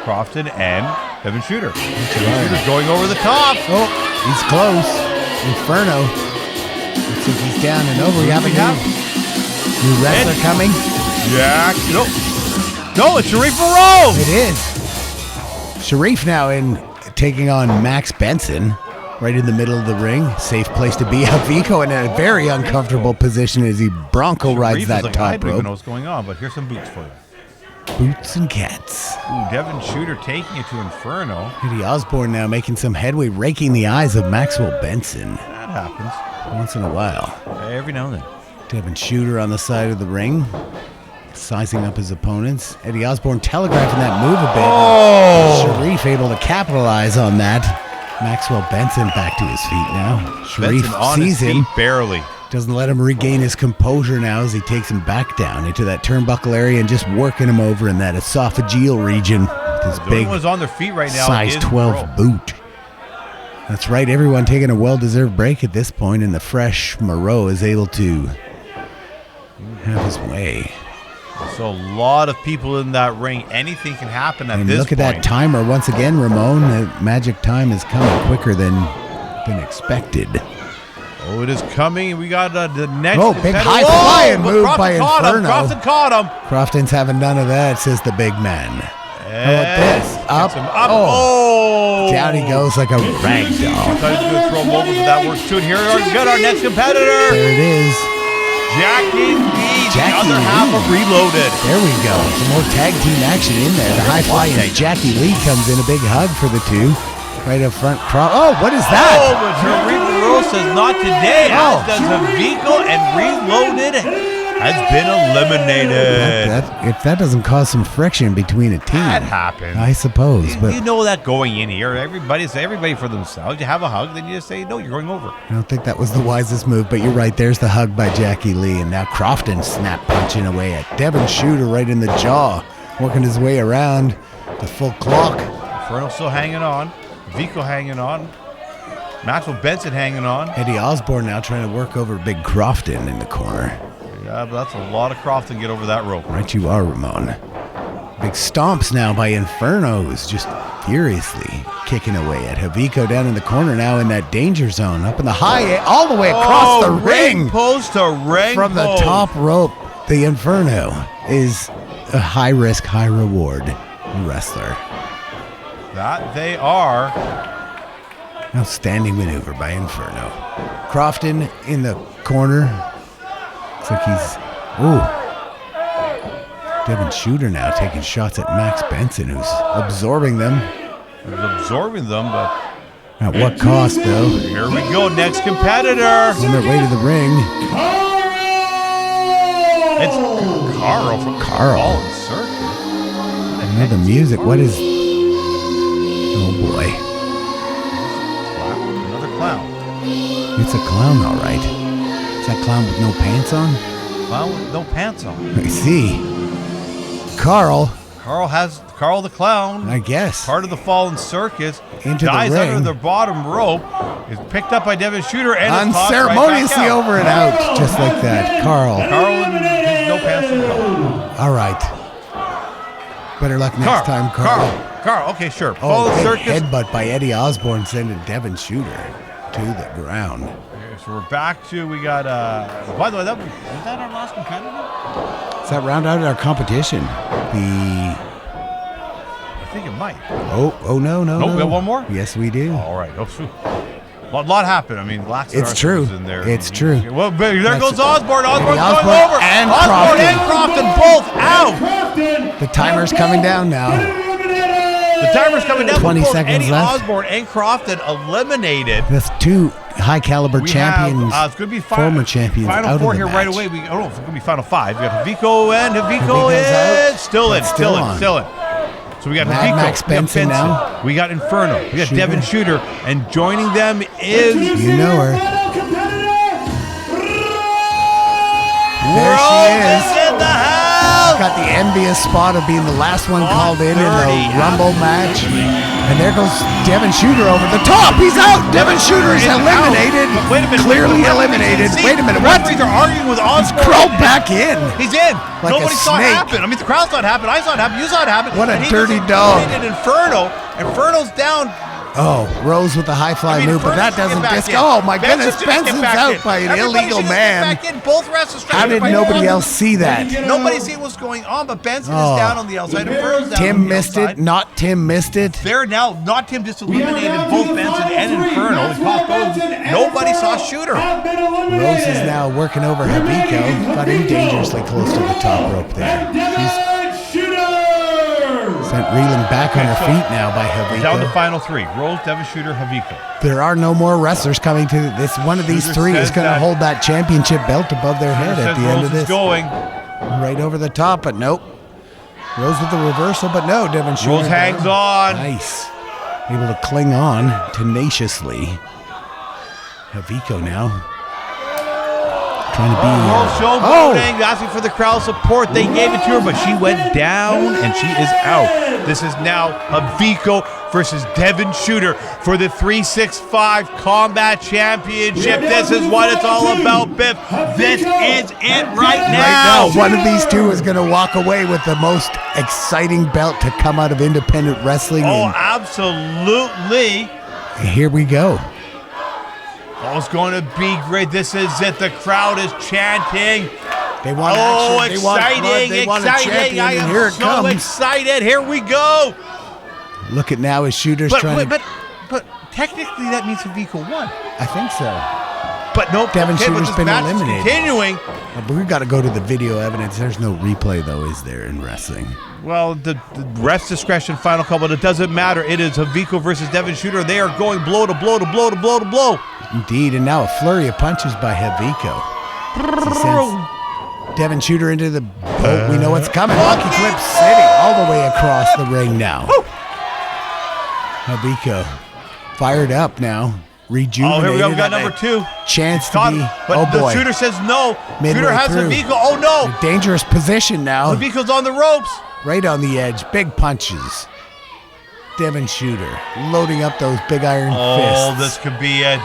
Speaker 2: Krofton and Devon Shooter. Shooter's going over the top.
Speaker 3: Oh, he's close. Inferno. Looks like he's down and over. We have a new wrestler coming.
Speaker 2: Jack. No, it's Shareef Morrow.
Speaker 3: It is. Shareef now taking on Max Benson. Right in the middle of the ring. Safe place to be. Haviko in a very uncomfortable position as he bronco rides that
Speaker 2: I
Speaker 3: top
Speaker 2: don't even know
Speaker 3: rope.
Speaker 2: what's going on, but here's some boots for you.
Speaker 3: Boots and cats.
Speaker 2: Ooh, Devon Shooter taking it to Inferno.
Speaker 3: Eddie Osbourne now making some headway, raking the eyes of Maxwell Benson.
Speaker 2: That happens.
Speaker 3: Once in a while.
Speaker 2: Every now and then.
Speaker 3: Devon Shooter on the side of the ring. Sizing up his opponents. Eddie Osbourne telegraphing that move a bit.
Speaker 2: Oh!
Speaker 3: Shareef able to capitalize on that. Maxwell Benson back to his feet now.
Speaker 2: Benson on
Speaker 3: Shareef sees
Speaker 2: his feet,
Speaker 3: him.
Speaker 2: barely.
Speaker 3: Doesn't let him regain his composure now as he takes him back down into that turnbuckle area and just working him over in that esophageal region with his
Speaker 2: The
Speaker 3: big
Speaker 2: only one's on their feet right now
Speaker 3: size
Speaker 2: is
Speaker 3: 12
Speaker 2: Morrow.
Speaker 3: boot. That's right, everyone taking a well-deserved break at this point, and the fresh Morrow is able to have his way.
Speaker 2: So a lot of people in that ring. Anything can happen at
Speaker 3: And
Speaker 2: this
Speaker 3: look at
Speaker 2: point.
Speaker 3: that timer once again, Ramon. The magic time is coming quicker than expected.
Speaker 2: Oh, it is coming. We got the next.
Speaker 3: Oh, big high flying move by Inferno.
Speaker 2: Krofton caught him.
Speaker 3: Crofton's having none of that, says the big man. How about this? Up.
Speaker 2: Gets him up. Oh.
Speaker 3: Down he goes like a rag
Speaker 2: I
Speaker 3: doll.
Speaker 2: thought he was going to throw him over, but that works too. And here we got our next competitor.
Speaker 3: There it is.
Speaker 2: Jacky, the
Speaker 3: Jacky
Speaker 2: other half of Reloaded.
Speaker 3: There we go. Some more tag team action in there. The high flying Jacky Lee comes in. A big hug for the two. Right up front. Oh, what is that?
Speaker 2: Oh, but Shareef Morrow says not today.
Speaker 3: Oh.
Speaker 2: As does Haviko, and Reloaded has been eliminated.
Speaker 3: If that doesn't cause some friction between a team.
Speaker 2: That happened.
Speaker 3: I suppose. But
Speaker 2: You know that going in here, everybody for themselves. You have a hug, then you just say, no, you're going over.
Speaker 3: I don't think that was the wisest move, but you're right. There's the hug by Jacky Lee, and now Krofton snap punching away at Devon Shooter right in the jaw, working his way around the full clock.
Speaker 2: Inferno still hanging on. Vico hanging on. Maxwell Benson hanging on.
Speaker 3: Eddie Osbourne now trying to work over big Krofton in the corner.
Speaker 2: Yeah, but that's a lot of Krofton get over that rope.
Speaker 3: Right you are, Ramon. Big stomps now by Inferno, who's just furiously kicking away at Haviko down in the corner now in that danger zone, up in the high, all the way across the ring.
Speaker 2: Post to ring
Speaker 3: From the
Speaker 2: post.
Speaker 3: top rope, the Inferno is a high risk, high reward wrestler.
Speaker 2: That they are.
Speaker 3: Outstanding maneuver by Inferno. Krofton in the corner. Looks like he's... Ooh. Devon Shooter now taking shots at Max Benson, who's absorbing them.
Speaker 2: He's absorbing them, but
Speaker 3: At what cost, though?
Speaker 2: here we go. Next competitor.
Speaker 3: On their way to the ring.
Speaker 2: It's Karl from
Speaker 3: Karl.
Speaker 2: Fallen Circus.
Speaker 3: I know the music. What is... Oh, boy.
Speaker 2: Another clown.
Speaker 3: It's a clown, all right. Is that clown with no pants on?
Speaker 2: Clown with no pants on.
Speaker 3: I see. Karl,
Speaker 2: Karl the clown.
Speaker 3: I guess.
Speaker 2: Part of the Fallen Circus.
Speaker 3: Into the
Speaker 2: dies
Speaker 3: ring.
Speaker 2: under the bottom rope. Is picked up by Devon Shooter and is tossed right back
Speaker 3: Unceremoniously
Speaker 2: out.
Speaker 3: over and out. Just like that. Karl.
Speaker 2: Karl and his no pants on.
Speaker 3: All right. Better luck next time, Karl.
Speaker 2: Karl. Okay, sure.
Speaker 3: Oh,
Speaker 2: Fallen
Speaker 3: big
Speaker 2: Circus.
Speaker 3: headbutt by Eddie Osbourne sending Devon Shooter to the ground.
Speaker 2: Okay, so we're back to, we got, by the way, was that our last competitor?
Speaker 3: Does that round out our competition?
Speaker 2: I think it might.
Speaker 3: Oh no.
Speaker 2: Nope, we have one more?
Speaker 3: Yes, we do.
Speaker 2: All right. Oh, shoot. Well, a lot happened. I mean,
Speaker 3: It's true.
Speaker 2: was in there.
Speaker 3: It's true.
Speaker 2: Well, there goes Osbourne. Osbourne's going
Speaker 3: Osbourne
Speaker 2: over.
Speaker 3: and
Speaker 2: Osbourne
Speaker 3: Krofton.
Speaker 2: and Krofton both out.
Speaker 3: The timer's coming down now.
Speaker 2: The timer's coming down.
Speaker 3: 20
Speaker 2: Both
Speaker 3: seconds
Speaker 2: Eddie
Speaker 3: left.
Speaker 2: Osbourne and Krofton eliminated.
Speaker 3: That's two high caliber
Speaker 2: We
Speaker 3: champions,
Speaker 2: have, it's going to be
Speaker 3: former champions
Speaker 2: Final
Speaker 3: out
Speaker 2: four
Speaker 3: of the
Speaker 2: here
Speaker 3: match.
Speaker 2: right away. I don't know if it's going to be final five. We got Haviko and Haviko
Speaker 3: Haviko's
Speaker 2: is
Speaker 3: out,
Speaker 2: still in,
Speaker 3: but
Speaker 2: still in,
Speaker 3: on.
Speaker 2: still in. So we got
Speaker 3: Mad
Speaker 2: Haviko,
Speaker 3: Max
Speaker 2: we got
Speaker 3: Benson now.
Speaker 2: we got Inferno, we got
Speaker 3: Shooter.
Speaker 2: Devon Shooter, and joining them is
Speaker 3: You know her. There she is.
Speaker 2: in the house.
Speaker 3: Got the envious spot of being the last one called in
Speaker 2: 30,
Speaker 3: the Rumble match. And there goes Devon Shooter over the top. He's out. Devon Shooter is eliminated.
Speaker 2: But wait a minute,
Speaker 3: Clearly
Speaker 2: the referees
Speaker 3: eliminated.
Speaker 2: didn't see.
Speaker 3: Wait a minute.
Speaker 2: The
Speaker 3: What?
Speaker 2: referees are arguing with Osbourne.
Speaker 3: Crawled back in.
Speaker 2: He's in.
Speaker 3: Like a
Speaker 2: Nobody saw it
Speaker 3: snake.
Speaker 2: happen. I mean, the crowd saw it happen. I saw it happen. You saw it happen.
Speaker 3: What a
Speaker 2: And he
Speaker 3: dirty
Speaker 2: just
Speaker 3: dog.
Speaker 2: eliminated Inferno. Inferno's down.
Speaker 3: Oh, Rose with the high fly
Speaker 2: I mean,
Speaker 3: move, but that
Speaker 2: Inferno's
Speaker 3: doesn't
Speaker 2: get back
Speaker 3: disc.
Speaker 2: in.
Speaker 3: Oh my goodness,
Speaker 2: Benson's gonna get
Speaker 3: Benson's
Speaker 2: back
Speaker 3: out
Speaker 2: in.
Speaker 3: by an
Speaker 2: Everybody
Speaker 3: illegal
Speaker 2: should get
Speaker 3: man.
Speaker 2: back in. Both wrestlers
Speaker 3: How did nobody else see that?
Speaker 2: Nobody see what's going on, but Benson
Speaker 3: Oh.
Speaker 2: is down on the outside. Inferno's down on
Speaker 3: Tim
Speaker 2: the
Speaker 3: missed
Speaker 2: outside.
Speaker 3: it. Not Tim missed it.
Speaker 2: They're now, not Tim just eliminated both Benson and Inferno. The clock goes. Nobody saw Shooter.
Speaker 3: Rose is now working over Haviko. Got him dangerously close to the top rope there. She's sent reeling back on her feet now by
Speaker 2: Down to
Speaker 3: Haviko.
Speaker 2: final three. Rose, Devon Shooter, Haviko.
Speaker 3: There are no more wrestlers coming to this. One of these
Speaker 2: Shooter
Speaker 3: three is
Speaker 2: says
Speaker 3: going to
Speaker 2: that-
Speaker 3: hold that championship belt above their head at
Speaker 2: Says
Speaker 3: the end
Speaker 2: Rose
Speaker 3: of
Speaker 2: is
Speaker 3: this.
Speaker 2: going.
Speaker 3: Right over the top, but nope. Rose with the reversal, but no. Devon Shooter
Speaker 2: Rose hangs
Speaker 3: down.
Speaker 2: on.
Speaker 3: Nice. Able to cling on tenaciously. Haviko now. Trying to be.
Speaker 2: Rose showboating, asking for the crowd support. They gave it to her, but she went down and she is out. This is now Haviko versus Devon Shooter for the 365 Combat Championship. This is what it's all about, Biff. This is it right
Speaker 3: Right
Speaker 2: now.
Speaker 3: now, one of these two is going to walk away with the most exciting belt to come out of independent wrestling.
Speaker 2: Oh, absolutely.
Speaker 3: And here we go.
Speaker 2: Oh, it's going to be great. This is it. The crowd is chanting.
Speaker 3: They want
Speaker 2: Oh,
Speaker 3: action. They want blood.
Speaker 2: exciting,
Speaker 3: They want a
Speaker 2: exciting.
Speaker 3: champion,
Speaker 2: I
Speaker 3: and
Speaker 2: am
Speaker 3: here it
Speaker 2: so
Speaker 3: comes.
Speaker 2: excited. Here we go.
Speaker 3: Look at now as Shooter's trying to.
Speaker 2: But technically that means Haviko won.
Speaker 3: I think so.
Speaker 2: But no,
Speaker 3: Devon
Speaker 2: okay, but
Speaker 3: Shooter's
Speaker 2: this
Speaker 3: been
Speaker 2: match is
Speaker 3: eliminated.
Speaker 2: continuing.
Speaker 3: But we've got to go to the video evidence. There's no replay, though, is there, in wrestling?
Speaker 2: Well, the ref's discretion, final call, but it doesn't matter. It is Haviko versus Devon Shooter. They are going blow to blow to blow to blow to blow.
Speaker 3: Indeed, and now a flurry of punches by Haviko. She sends Devon Shooter into the boat. We know what's coming. Monkey Flip City all the way across the ring now. Haviko fired up now. Rejuvenated.
Speaker 2: Oh, here we go. We got
Speaker 3: at
Speaker 2: number
Speaker 3: a
Speaker 2: two.
Speaker 3: Chance to
Speaker 2: Caught,
Speaker 3: be.
Speaker 2: but
Speaker 3: Oh
Speaker 2: the
Speaker 3: boy.
Speaker 2: Shooter says no.
Speaker 3: Midway
Speaker 2: Shooter has
Speaker 3: through.
Speaker 2: Haviko. Oh no.
Speaker 3: A dangerous position now.
Speaker 2: Haviko's on the ropes.
Speaker 3: Right on the edge. Big punches. Devon Shooter loading up those big iron
Speaker 2: Oh,
Speaker 3: fists.
Speaker 2: this could be it.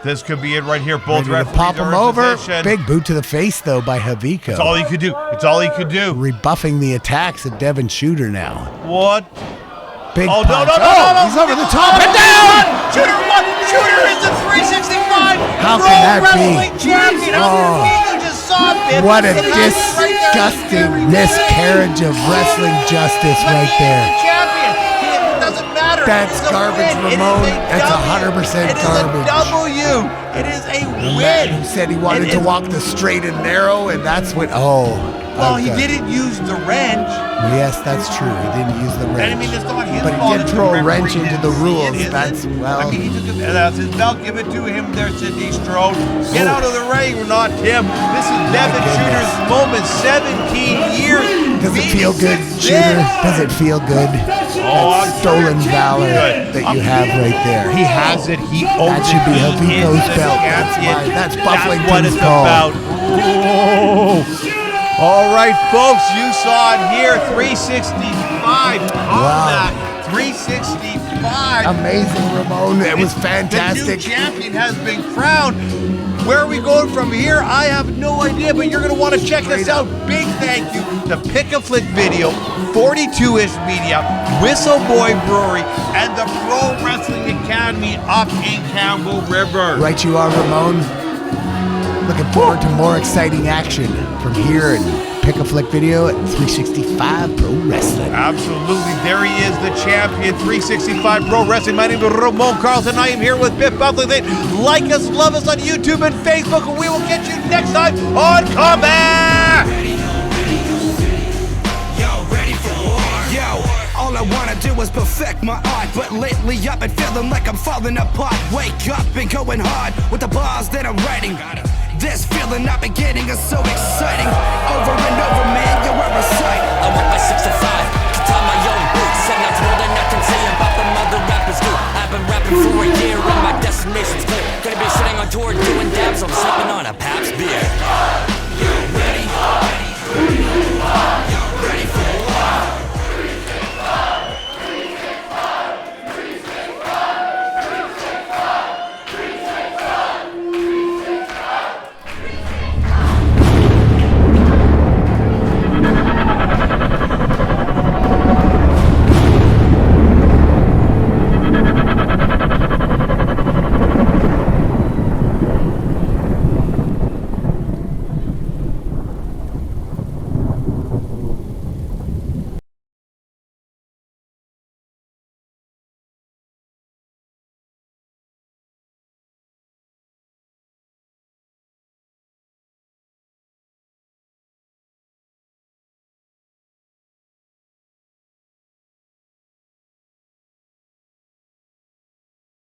Speaker 2: This could be it right here. Both
Speaker 3: Ready to
Speaker 2: referees
Speaker 3: pop
Speaker 2: are
Speaker 3: him
Speaker 2: in
Speaker 3: over.
Speaker 2: position.
Speaker 3: Big boot to the face, though, by Haviko.
Speaker 2: It's all he could do. It's all he could do.
Speaker 3: Rebuffing the attacks of Devon Shooter now.
Speaker 2: What?
Speaker 3: Big
Speaker 2: Oh,
Speaker 3: punch.
Speaker 2: no, no, no,
Speaker 3: oh,
Speaker 2: no, no.
Speaker 3: he's over the top and down!
Speaker 2: Shooter won. Shooter is the 365
Speaker 3: How
Speaker 2: Pro
Speaker 3: can that be?
Speaker 2: Wrestling Champion.
Speaker 3: Oh.
Speaker 2: You just saw it.
Speaker 3: What a
Speaker 2: It happened right there.
Speaker 3: disgusting miscarriage of wrestling justice
Speaker 2: But
Speaker 3: right
Speaker 2: he is
Speaker 3: there.
Speaker 2: the champion. It doesn't matter.
Speaker 3: That's
Speaker 2: It's a
Speaker 3: garbage,
Speaker 2: win. It is
Speaker 3: Ramon.
Speaker 2: a
Speaker 3: That's
Speaker 2: W.
Speaker 3: 100%
Speaker 2: It is
Speaker 3: garbage.
Speaker 2: a W. It is a
Speaker 3: The
Speaker 2: win.
Speaker 3: man who said he wanted
Speaker 2: It
Speaker 3: to
Speaker 2: is-
Speaker 3: walk the straight and narrow, and that's what. Oh.
Speaker 2: Well, he
Speaker 3: okay.
Speaker 2: didn't use the wrench.
Speaker 3: Yes, that's true. He didn't use the wrench.
Speaker 2: And I mean, it's not his
Speaker 3: But
Speaker 2: fault.
Speaker 3: he did
Speaker 2: it's
Speaker 3: throw
Speaker 2: the
Speaker 3: a wrench
Speaker 2: referee
Speaker 3: into the
Speaker 2: didn't see
Speaker 3: rules.
Speaker 2: it, is
Speaker 3: That's,
Speaker 2: it?
Speaker 3: well.
Speaker 2: I mean, he took it, and that's his belt. Give it to him there, Sidney Strode. Get out of the ring, not him. This is Devon
Speaker 3: goodness.
Speaker 2: Shooter's moment. 17 years.
Speaker 3: Does it
Speaker 2: being
Speaker 3: feel good,
Speaker 2: success.
Speaker 3: Shooter? Does it feel good?
Speaker 2: Oh,
Speaker 3: That stolen valor
Speaker 2: Good.
Speaker 3: that you have right there.
Speaker 2: He has it. He owns
Speaker 3: That should be
Speaker 2: it. He
Speaker 3: Haviko's
Speaker 2: is the
Speaker 3: belt. That's
Speaker 2: champion.
Speaker 3: why- that's
Speaker 2: what
Speaker 3: Bufflington's
Speaker 2: it's
Speaker 3: call.
Speaker 2: about. Oh. All right, folks, you saw it here. 365 Combat. 365.
Speaker 3: Amazing, Ramon. It was
Speaker 2: The new
Speaker 3: fantastic.
Speaker 2: champion has been crowned. Where are we going from here? I have no idea, but you're going to want to check this out. Big thank you to Pick a Flick Video, 42ish Media, Whistle Boy Brewery, and the Pro Wrestling Academy up in Campbell River.
Speaker 3: Right you are, Ramon. Looking forward to more exciting action from here and Pick a Flick video at 365 Pro Wrestling.
Speaker 2: Absolutely. There he is, the champion, 365 Pro Wrestling. My name is Ramon Carlson. I am here with Biff Buckley. Like us, love us on YouTube and Facebook, and we will catch you next time on Combat!
Speaker 7: All I wanna do is perfect my art, but lately I've been feeling like I'm falling apart. Wake up and going hard with the bars that I'm writing. This feeling I've been getting is so exciting. Over and over, man, you're a sight.
Speaker 8: I want my 6 to 5, to tie my own boots, and that's more than I can say about the mother rappers do. I've been rapping for a year and my destination's clear. Gonna be sitting on tour doing dabs, I'm sipping on a Pabst beer.